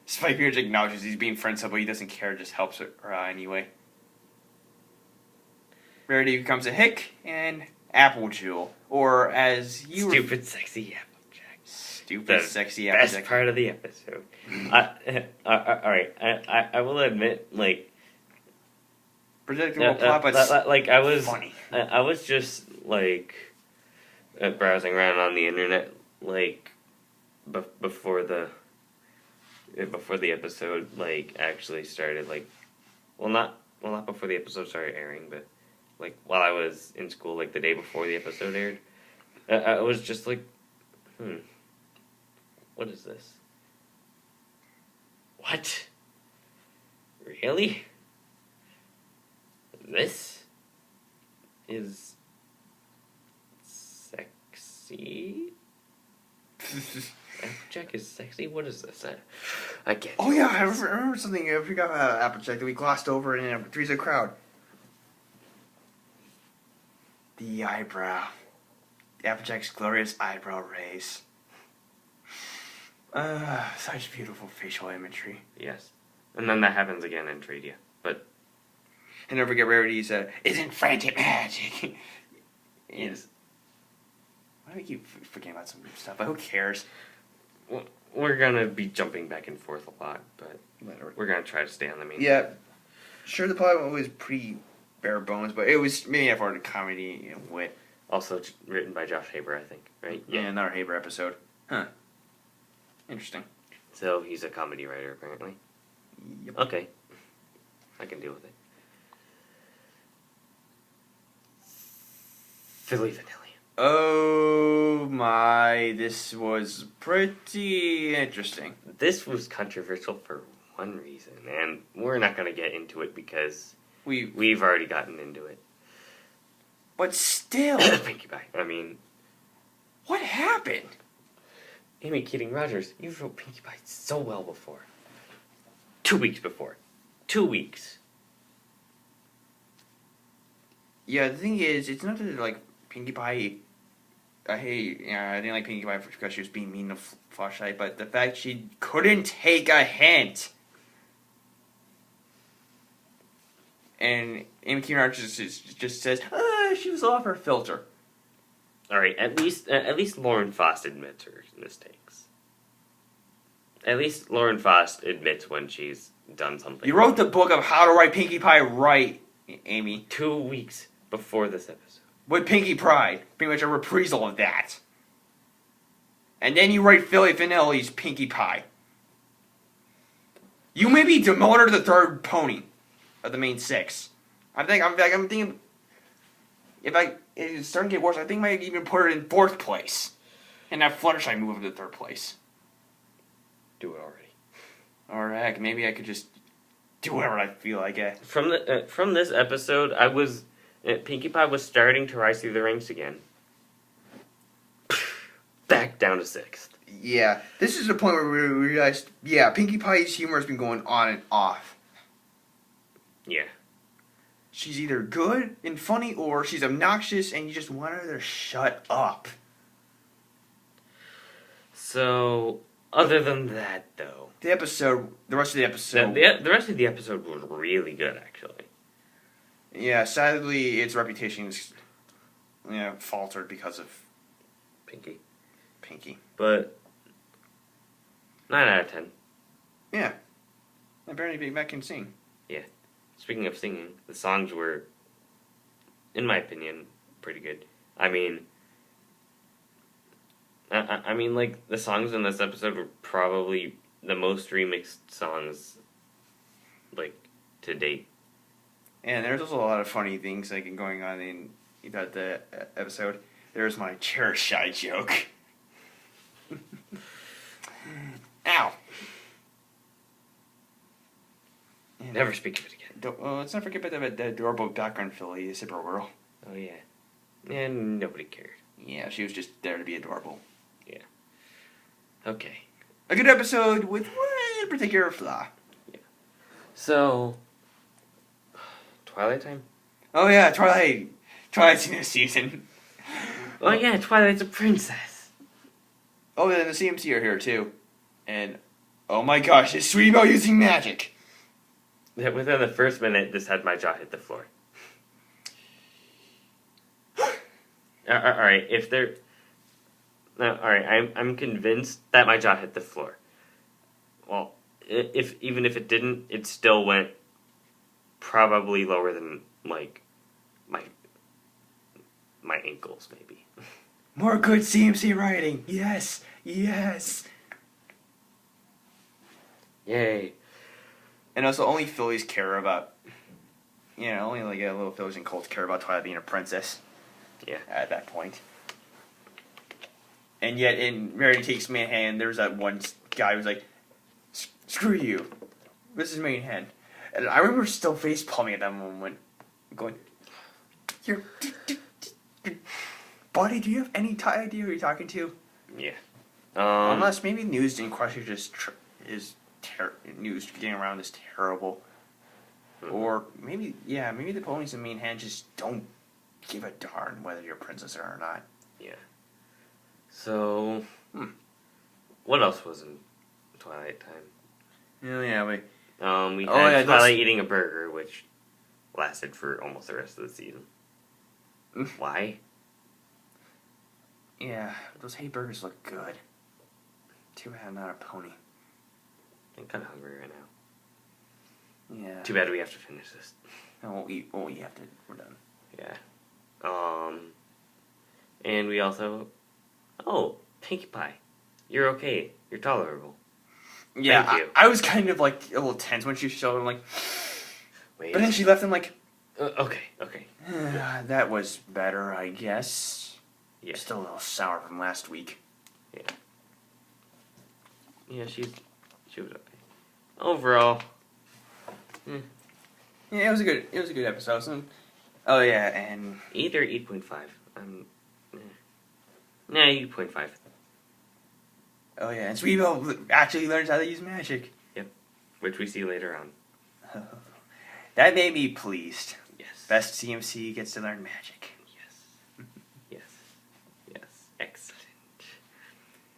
Spike here just acknowledges he's being friends, but he doesn't care, just helps her anyway. Rarity becomes a hick and Apple Jewel, or as you Stupid, sexy Applejack. Stupid, sexy Applejack. Best part of the episode. Alright, I will admit, predictable plot, but I was funny. I was just browsing around on the internet before the episode actually started, not before the episode started airing, but while I was in school, the day before the episode aired, I was just what is this? What? Really? This is sexy? Applejack is sexy? What is this? I can't. Oh yeah, I remember something. I forgot about Applejack that we glossed over in Three's a Crowd. The eyebrow. Applejack's glorious eyebrow raise. Such beautiful facial imagery. Yes. And then that happens again in Tradia. But... And don't forget Rarity's, isn't frantic magic. Yes. Why do I keep forgetting about some stuff? But who cares? Well, we're gonna be jumping back and forth a lot, but we're gonna try to stay on the main. Yeah. Sure, the plot was pretty bare bones, but it was maybe for the comedy and wit. Also written by Josh Haber, I think, right? Yeah, another Haber episode. Huh. Interesting. So he's a comedy writer, apparently. Yep. Okay. I can deal with it. Philly Vanillion. Oh my, this was pretty interesting. This was controversial for one reason, and we're not going to get into it because we've already gotten into it. But still... Pinkie Pie. I mean... What happened? Amy Keating Rogers, you wrote Pinkie Pie so well before. 2 weeks before. 2 weeks. Yeah, the thing is, it's not that, Pinkie Pie I didn't like Pinkie Pie because she was being mean to Flashlight, but the fact she couldn't take a hint. And Amy Keenan just says, she was off her filter. All right, at least Lauren Faust admits her mistakes. At least Lauren Faust admits when she's done something. You wrote the book of How to Write Pinkie Pie right, Amy. 2 weeks before this episode. With Pinkie Pie. Pretty much a reprisal of that. And then you write Philly Finelli's Pinkie Pie. You may be demoted to the third pony of the main 6. I'm thinking, if it's starting to get worse, I think I might even put her in 4th place. And have Fluttershy move up to 3rd place. Do it already. Or heck, maybe I could just do whatever I feel like it. From this episode, Pinkie Pie was starting to rise through the ranks again. Back down to 6th. Yeah, this is the point where we realized, Pinkie Pie's humor has been going on and off. Yeah. She's either good and funny, or she's obnoxious and you just want her to shut up. So, other than that, though... The rest of the episode... The rest of the episode was really good, actually. Yeah, sadly, its reputation is, faltered because of... Pinkie. But, 9 out of 10. Yeah. Apparently Big Mac can sing. Yeah. Speaking of singing, the songs were, in my opinion, pretty good. I mean, the songs in this episode were probably the most remixed songs, to date. And there's also a lot of funny things, going on in the episode. There's my chair shy joke. Ow! Never speak of it again. Let's not forget about the adorable background filly, the Zipper Whirl. Oh, yeah. And nobody cared. Yeah, she was just there to be adorable. Yeah. Okay. A good episode with one particular flaw. Yeah. So, Twilight time? Oh, yeah, Twilight's in this season. Oh, yeah, Twilight's a princess. Oh, then the CMC are here, too. And, oh my gosh, is Sweetie Belle using magic? Within the first minute, this had my jaw hit the floor. Alright, I'm convinced that my jaw hit the floor. Well, even if it didn't, it still went probably lower than, my ankles, maybe. More good CMC writing. Yes. Yay. And also, only fillies care about, only little fillies and colts care about Twilight being a princess. Yeah. At that point. And yet, in Mary Takes Manhattan, there's that one guy who's like, screw you. This is Manhattan. And I remember still face palming at that moment, going, buddy, do you have any idea who you're talking to? Yeah. Unless maybe news in question just news getting around is terrible. Mm-hmm. Or maybe the ponies in Manhattan just don't give a darn whether you're a princess or not. Yeah. So, what else was in Twilight time? Oh, yeah, we had Twilight eating a burger, which lasted for almost the rest of the season. Why? Yeah, those hay burgers look good. Too bad I'm not a pony. I'm kind of hungry right now. Yeah. Too bad we have to finish this. No, we're done. Yeah. And we also... Oh, Pinkie Pie. You're okay. You're tolerable. Yeah, Thank you. I was kind of, a little tense when she showed him, Wait. But then she left him, okay. That was better, I guess. Yeah. Still a little sour from last week. Yeah. Yeah, she was okay. Overall... Yeah, it was a good episode. Oh, yeah, and... Either 8.5. Nah, 8.5. Oh, yeah, and Sweetie Belle actually learns how to use magic. Yep, which we see later on. That made me pleased. Yes. Best CMC gets to learn magic. Yes.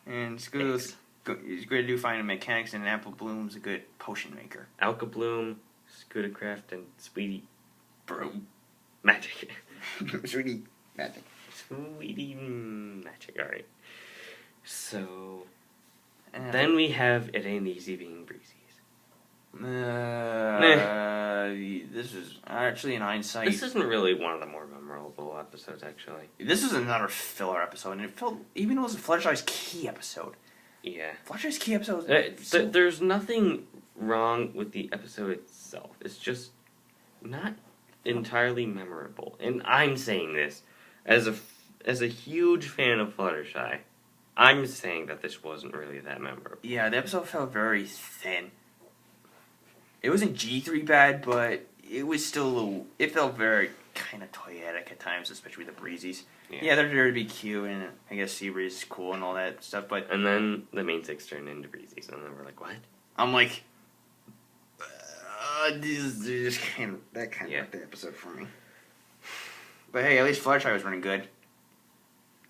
And Scooter is good to do finding mechanics, and Apple Bloom's a good potion maker. Alka Bloom, Scootercraft, and Sweetie Broom. Magic. Sweetie Magic. Sweetie Magic, alright. So, then we have It Ain't Easy Being Breezy's. This is actually in hindsight. This isn't really one of the more memorable episodes, actually. This was another filler episode, and it felt, even though it was a Fluttershy's Key episode. Yeah. Fluttershy's Key episode. There's nothing wrong with the episode itself. It's just not entirely memorable. And I'm saying this as a huge fan of Fluttershy. I'm saying that this wasn't really that memorable. Yeah, the episode felt very thin. It wasn't G3 bad, but it was still a little... It felt very kind of toyetic at times, especially with the Breezies. Yeah, they're there to be cute, and I guess Seabreeze is cool and all that stuff, but... And then the main six turned into Breezies, and then we're like, what? I'm like... this is kind of wrecked the episode for me. But hey, at least Fluttershy was running good.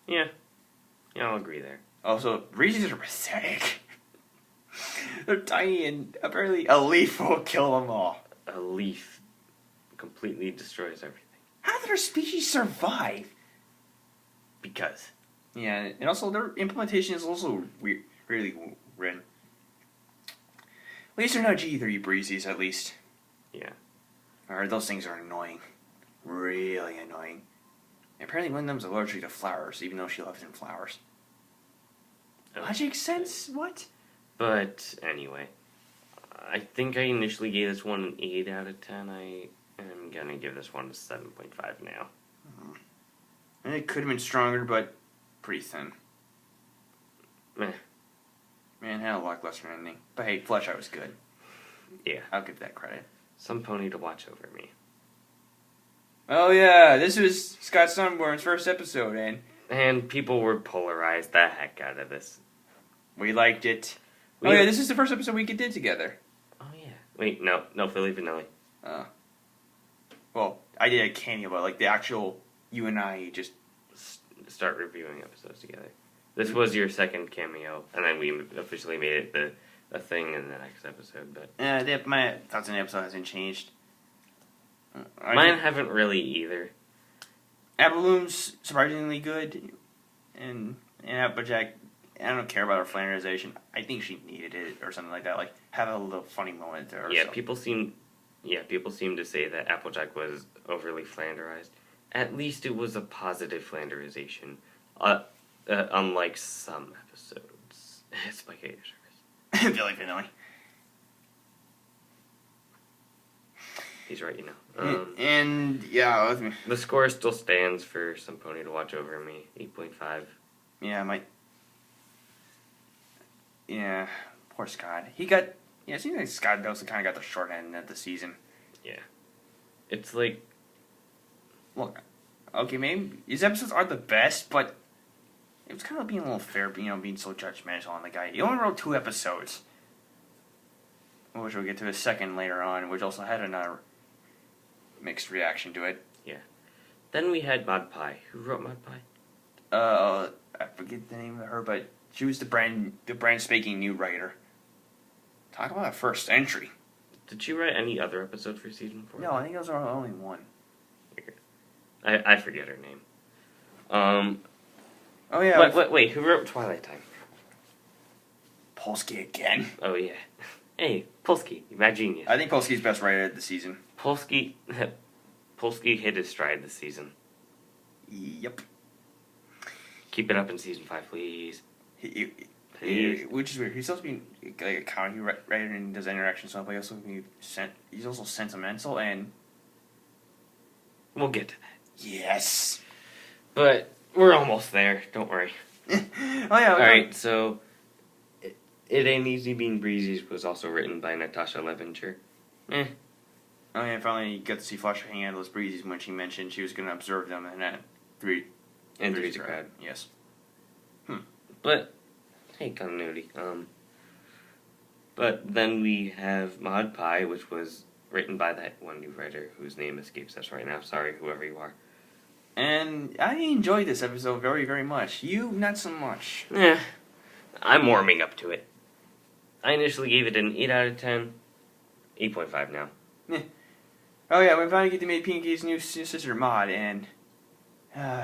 Yeah. Yeah, I'll agree there. Also, Breezies are pathetic. They're tiny, and apparently a leaf will kill them all. A leaf completely destroys everything. How did our species survive? Because. Yeah, and also their implementation is also really written. At least they're not G3 Breezies, at least. Yeah. Or those things are annoying. Really annoying. And apparently one of them's allergic to flowers, even though she loves in flowers. Logic sense? What? But anyway, I think I initially gave this one an 8 out of 10. I am going to give this one a 7.5 now. And it could have been stronger, but pretty thin. Meh. Man, had a lackluster ending. But hey, Fluttershy was good. Yeah. I'll give that credit. Some pony to watch over me. Oh yeah, this was Scott Sunborn's first episode, and people were polarized the heck out of this. We liked it. This is the first episode we did together. Oh yeah. Wait, no, Philly Vanilli. Well, I did a cameo, but like the actual you and I just start reviewing episodes together. This was your second cameo, and then we officially made it a thing in the next episode. But my thoughts on the episode hasn't changed. Mine haven't really either. Appleloom's surprisingly good, and Applejack, I don't care about her flanderization. I think she needed it or something like that. Like have a little funny moment there. Yeah, people seem to say that Applejack was overly flanderized. At least it was a positive flanderization, unlike some episodes. Spaghetti service. Billy Vanilli. He's right, you know. And yeah, the score still stands for Some Pony to Watch Over Me, 8.5. Yeah, Yeah, poor Scott. It seems like Scott also kind of got the short end of the season. Yeah. It's like... Look, okay, maybe these episodes aren't the best, but it was kind of being a little fair, being so judgmental on the guy. He only wrote 2 episodes, which we'll get to a second later on, which also had another mixed reaction to it. Yeah. Then we had Mod Pie. Who wrote Mod Pie? I forget the name of her, but she was the brand spanking new writer. Talk about a first entry. Did she write any other episode for season 4? No, I think those are only one. Weird. I forget her name. Oh yeah. Wait, who wrote Twilight Time? Polsky again. Oh yeah. Hey, Polsky, my genius. I think Polsky's best writer of the season. Polsky hit his stride this season. Yep. Keep it up in season 5, please. Which is weird. He's supposed to be like a comedy writer and does interaction stuff, but he's also sentimental, and we'll get to that. Yes. But we're almost there. Don't worry. Oh yeah. All right. So, It Ain't Easy Being Breezy's was also written by Natasha Levenger. Oh yeah, finally got to see Fluttershy hang out with those Breezies when she mentioned she was going to observe them in that Three's a Crowd. Yes. But hey, continuity. But then we have Mod Pie, which was written by that one new writer whose name escapes us right now. Sorry, whoever you are. And I enjoyed this episode very, very much. You, not so much. Yeah. I'm warming up to it. I initially gave it an 8 out of 10. 8.5 now. Yeah. Oh yeah, we finally get to meet Pinky's new sister Maud, and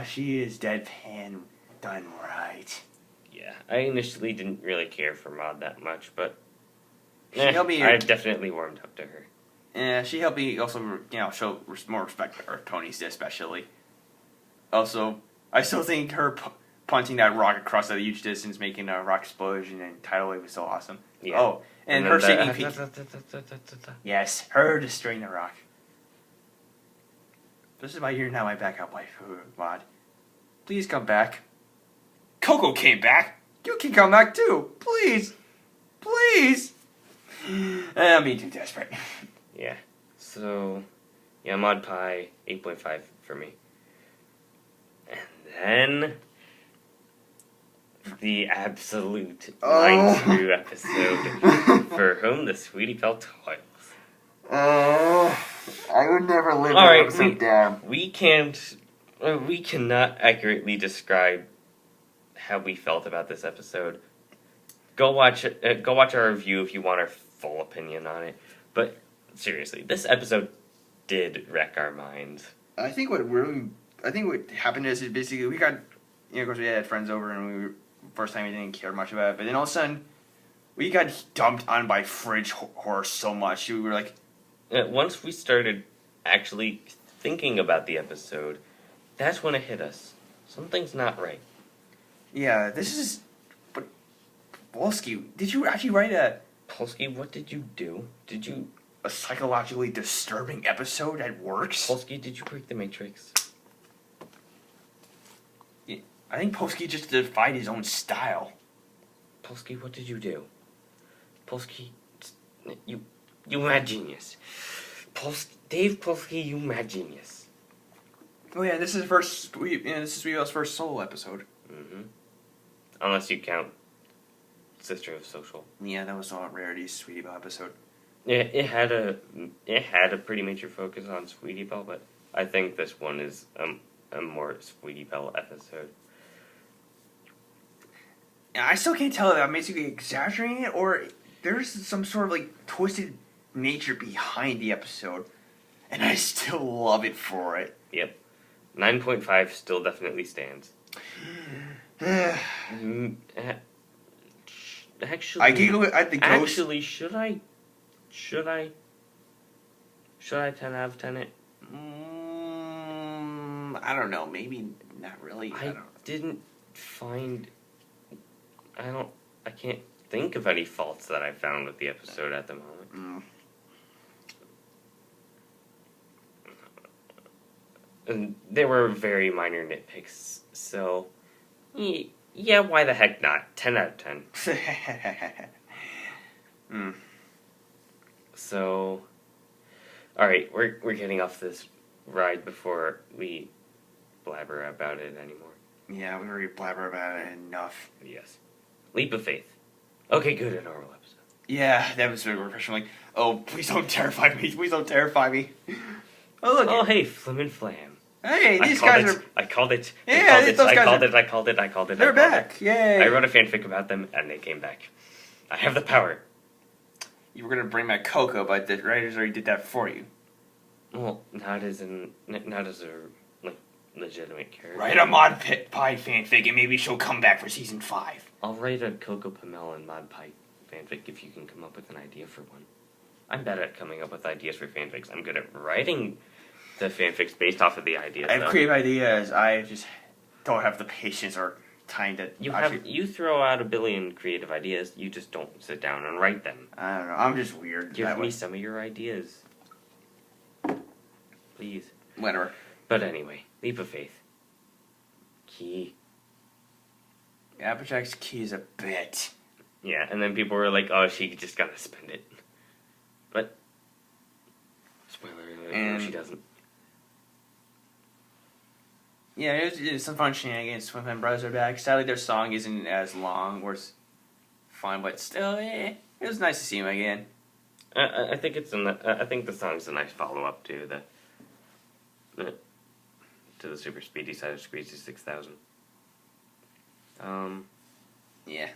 she is deadpan done right. Yeah, I initially didn't really care for Maud that much, but I definitely warmed up to her. Yeah, she helped me also, show more respect for Tony's especially. Also, I still think her punching that rock across that huge distance, making a rock explosion and tidal wave was so awesome. Yeah. Oh, and her saving Pinky. Yes, her destroying the rock. This is why you're now my backup wife, Maud. Please come back. Coco came back. You can come back too. Please. Please. I'm being too desperate. Yeah. So, yeah, Mod Pie, 8.5 for me. And then the absolute mind-screw episode for Whom the Sweetie Belle Toils. I would never live that episode down. We cannot accurately describe how we felt about this episode. Go watch our review if you want our full opinion on it. But seriously, this episode did wreck our minds. I think what happened is basically we got, of course we had friends over and first time we didn't care much about it, but then all of a sudden we got dumped on by fridge horror so much. We were like, once we started actually thinking about the episode, that's when it hit us. Something's not right. Yeah, this is. But Polsky, did you actually write Polsky, what did you do? Did you a psychologically disturbing episode that works? Polsky, did you break the Matrix? Yeah, I think Polsky just defied his own style. Polsky, what did you do? Polsky, you mad genius. Dave Polsky, you mad genius. Oh yeah, this is Sweetie Belle's first solo episode. Mm-hmm. Unless you count Sister of Social. Yeah, that was a Rarity's Sweetie Belle episode. Yeah, it had a pretty major focus on Sweetie Belle, but I think this one is a more Sweetie Belle episode. I still can't tell if I'm basically exaggerating it or there's some sort of twisted nature behind the episode, and I still love it for it. Yep. 9.5 still definitely stands. Actually, I giggle at the ghost. Actually, should I 10 out of 10 it? I don't know. Maybe not really. I didn't find. I can't think of any faults that I found with the episode at the moment. And there were very minor nitpicks, so yeah, why the heck not? 10 out of 10. So, alright, we're getting off this ride before we blabber about it anymore. Yeah, we already blabber about it enough. Yes. Leap of faith. Okay, good, a normal episode. Yeah, that was very refreshing. Oh, please don't terrify me. Please don't terrify me. Oh, look. Oh, hey, Flim and Flam. Hey, these guys are... I called it. Yeah, I called it. They're back. Yay. I wrote a fanfic about them, and they came back. I have the power. You were going to bring back Coco, but the writers already did that for you. Well, not as a legitimate character. Write a Mod Pie fanfic, and maybe she'll come back for season 5. I'll write a Coco Pamela and Mod Pie fanfic if you can come up with an idea for one. I'm bad at coming up with ideas for fanfics. I'm good at writing the fanfics based off of the ideas. I have creative ideas. I just don't have the patience or time to... You throw out a billion creative ideas. You just don't sit down and write them. I don't know. I'm just weird. Give me some of your ideas. Please. Whatever. But anyway, leap of faith. Key. Applejack's key is a bit. Yeah, and then people were like, oh, she just gotta spend it. But, spoiler alert, no, she doesn't. Yeah, it was some fun shenanigans. Swim Fan Brothers are back. Sadly, their song isn't as long or as fun, but still, it was nice to see them again. I think I think the song's a nice follow-up to the Super Speedy side of Squeezy 6000. Yeah.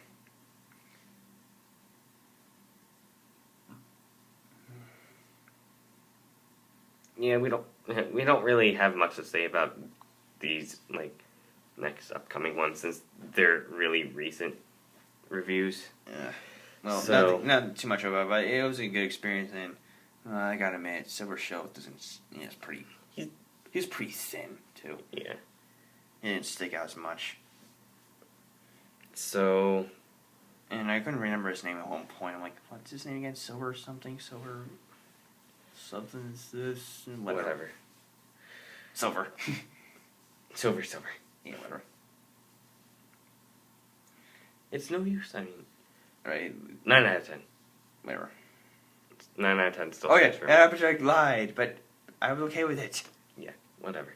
yeah, we don't really have much to say about these next upcoming ones since they're really recent reviews. Yeah. Well, so, not too much about it, but it was a good experience, and I gotta admit, Silver Shell doesn't. Yeah, it's pretty. He's pretty thin too. Yeah. He didn't stick out as much. So. And I couldn't remember his name at one point. I'm like, what's his name again? Silver something? Silver. Something's this. Whatever. Silver. Silver. Yeah, whatever. It's no use, I mean. Right. 9 out of 10. Whatever. 9 out of 10 still. Oh yeah, that object lied, but I was okay with it. Yeah, whatever.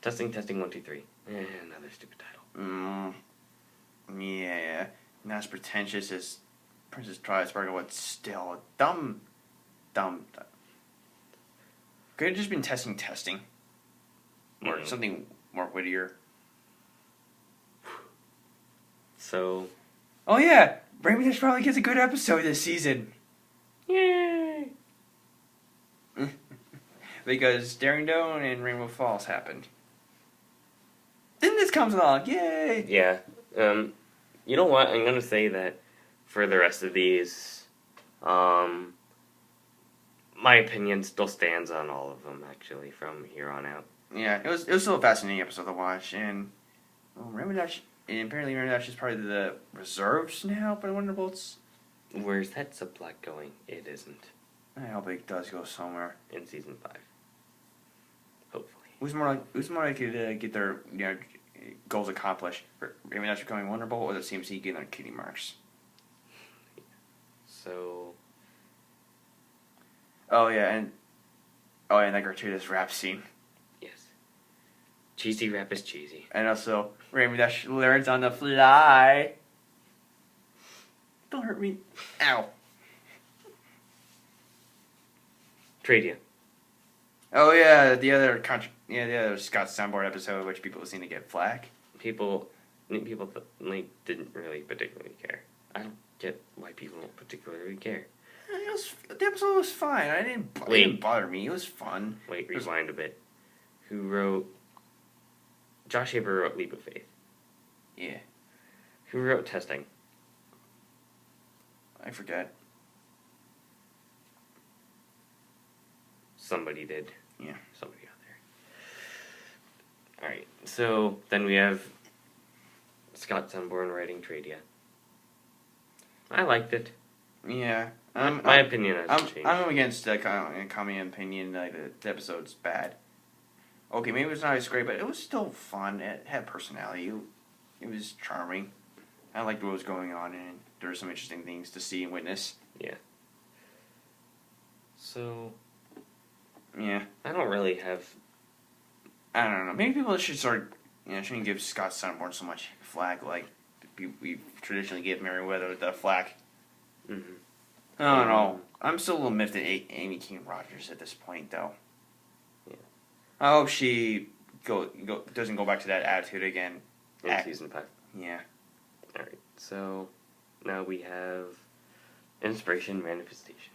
Testing 1 2 3. Another stupid title. Yeah. Not as pretentious as Princess Twilight Sparkle, but still dumb. Could have just been testing. Or something more wittier. So. Oh yeah! Rainbow Dash probably gets a good episode this season. Yay! Because Daring Down and Rainbow Falls happened. Then this comes along, yay! Yeah. You know what? I'm gonna say that for the rest of these, my opinion still stands on all of them, actually, from here on out. Yeah, it was still a fascinating episode to watch, and Rainbow Dash, and apparently Rainbow Dash is part of the reserves now by Wonderbolts. Where's that subplot going? It isn't. I hope it does go somewhere. In season 5. Hopefully. Who's more likely to get their goals accomplished? Rainbow Dash becoming Wonderbolt, or the CMC getting their kitty marks? So. Oh yeah, and that gratuitous rap scene. Yes. Cheesy rap is cheesy. And also, Rainbow Dash learns on the fly. Don't hurt me. Ow. Tradia. Oh yeah, the other Scott Soundboard episode, which people seem to get flack. People didn't really particularly care. I don't get why people don't particularly care. The episode was fine. It didn't bother me. It was fun. Wait, rewind a bit. Who wrote... Josh Haber wrote Leap of Faith. Yeah. Who wrote Testing? I forget. Somebody did. Yeah. Somebody out there. Alright, so then we have Scott Sanborn writing Tradia. I liked it. Yeah. My opinion has changed. I'm against the common opinion that the episode's bad. Okay, maybe it's not as great, but it was still fun. It had personality. It was charming. I liked what was going on, and there were some interesting things to see and witness. Yeah. So... Yeah. I don't really have... I don't know. Maybe people should shouldn't give Scott Sanborn so much flack like we traditionally give Merriweather the flack. Mm-hmm. I don't know. I'm still a little miffed at Amy King Rogers at this point, though. Yeah. I hope she doesn't go back to that attitude again. In season 5. Yeah. Alright, so now we have Inspiration Manifestation.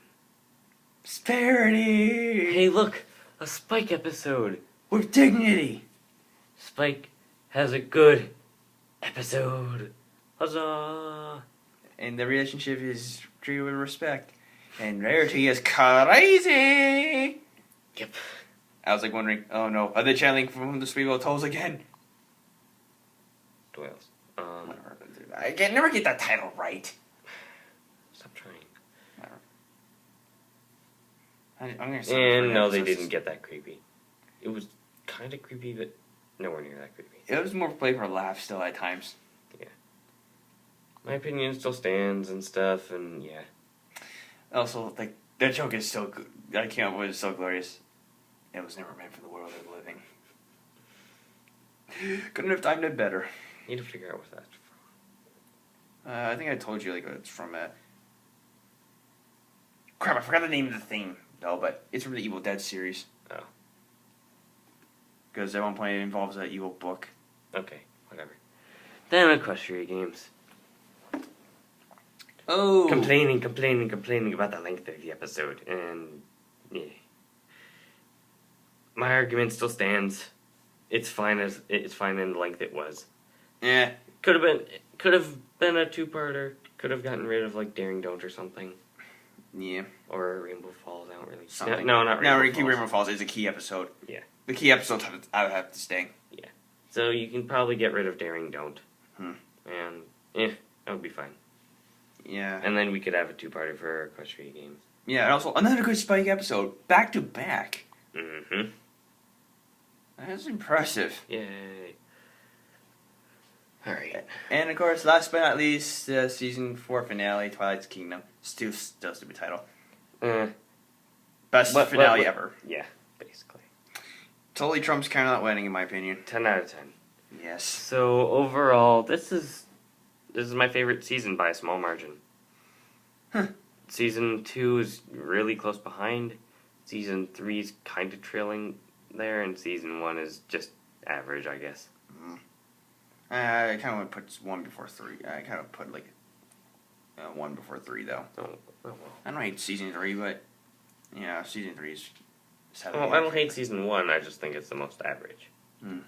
Disparity! Hey, look! A Spike episode! With dignity! Spike has a good episode! Huzzah! And the relationship is treated with respect. And Rarity is crazy! Yep. I was wondering, oh no, are they channeling from the Sweet Little Toes again? Dwells. Whatever. I can never get that title right. Stop trying. I'm gonna say and no, they didn't get that creepy. It was kind of creepy, but nowhere near that creepy. It was more play for a laugh still at times. Yeah. My opinion still stands and stuff, and yeah. Also, that joke is so good. I can't believe it's so glorious. It was never meant for the world of living. Couldn't have timed it better. Need to figure out what that's from. I think I told you it's from crap, I forgot the name of the theme though, but it's from the Evil Dead series. Oh. Because at one point it involves an evil book. Okay, whatever. Then Equestria Games. Oh. Complaining about the length of the episode, and yeah. my argument still stands. It's fine in the length it was. Yeah. Could have been a two-parter. Could have gotten rid of like Daring Don't or something. Yeah. Or Rainbow Falls. I don't really. Something. No, not Rainbow Falls. Rainbow Falls is a key episode. Yeah. The key episodes have to stay. Yeah. So you can probably get rid of Daring Don't. And that would be fine. Yeah. And then we could have a two-parter for Equestria Games. Yeah, and also another good Spike episode, back to back. Mm-hmm. That's impressive. Yay. Alright. And of course, last but not least, season 4 finale, Twilight's Kingdom. Still stupid title. Best finale ever. Yeah, basically. Totally trumps Camelot Wedding, in my opinion. 10 out of 10. Yes. So overall, this is my favorite season by a small margin. Huh. Season 2 is really close behind. Season 3 is kind of trailing there, and Season 1 is just average, I guess. I kind of want to put 1 before 3. I kind of put, 1 before 3, though. Oh, well. I don't hate Season 3, but, yeah, Season 3 is... Well, I don't hate Season 1, I just think it's the most average. We're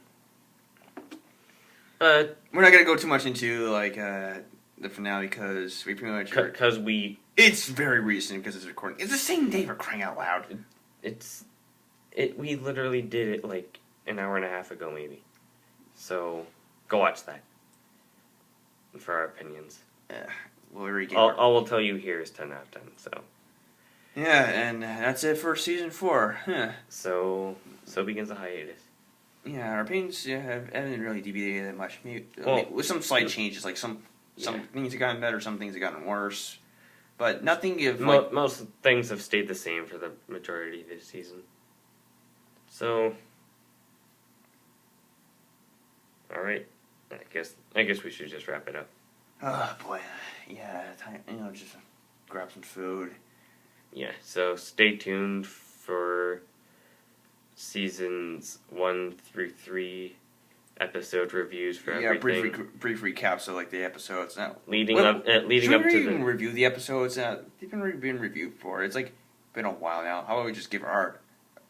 not going to go too much into, the finale, because we pretty much... Because It's very recent, because it's recording. It's the same day, for crying out loud. We literally did it, an hour and a half ago, maybe. So, go watch that. For our opinions. All we'll tell you here is 10 out of 10, so... Yeah, and that's it for Season 4. Huh. So begins the hiatus. Yeah, our opinions haven't really deviated that much. Maybe, with some slight changes, some things have gotten better, some things have gotten worse. But nothing of, most things have stayed the same for the majority of this season. So... Alright. I guess we should just wrap it up. Oh, boy. Yeah, time, just grab some food. Yeah, so stay tuned for seasons 1 through 3 episode reviews for everything. Yeah, brief recaps of the episodes. Now, leading up to even review the episodes. They've been reviewed for. It's been a while now. How about we just give our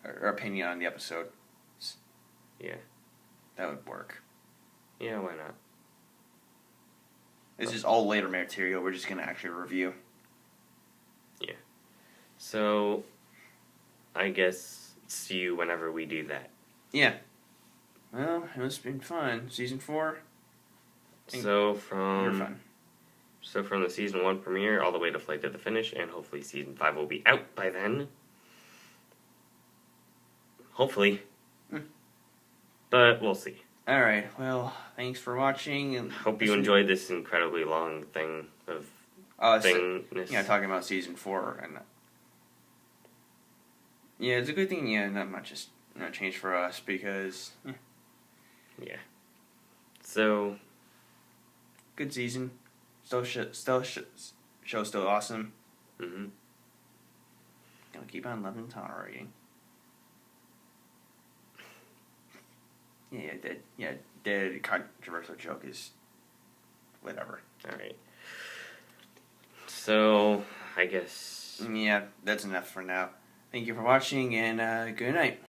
opinion on the episode? Yeah, that would work. Yeah, why not? This is all later material. We're just gonna actually review. Yeah. So, I guess see you whenever we do that. Yeah. Well, it must have been fun. Season 4. So from the Season 1 premiere all the way to Flight to the Finish, and hopefully Season 5 will be out by then. Hopefully. But we'll see. Alright, well, thanks for watching. And hope you enjoyed this incredibly long thing of thingness. Yeah, talking about Season 4. And yeah, it's a good thing, not much has changed for us, because... Yeah. So... Good season. Show's still awesome. Mm-hmm. Gonna keep on loving and tolerating. Yeah, dead controversial joke is whatever. Alright. So, I guess... Yeah, that's enough for now. Thank you for watching, and good night.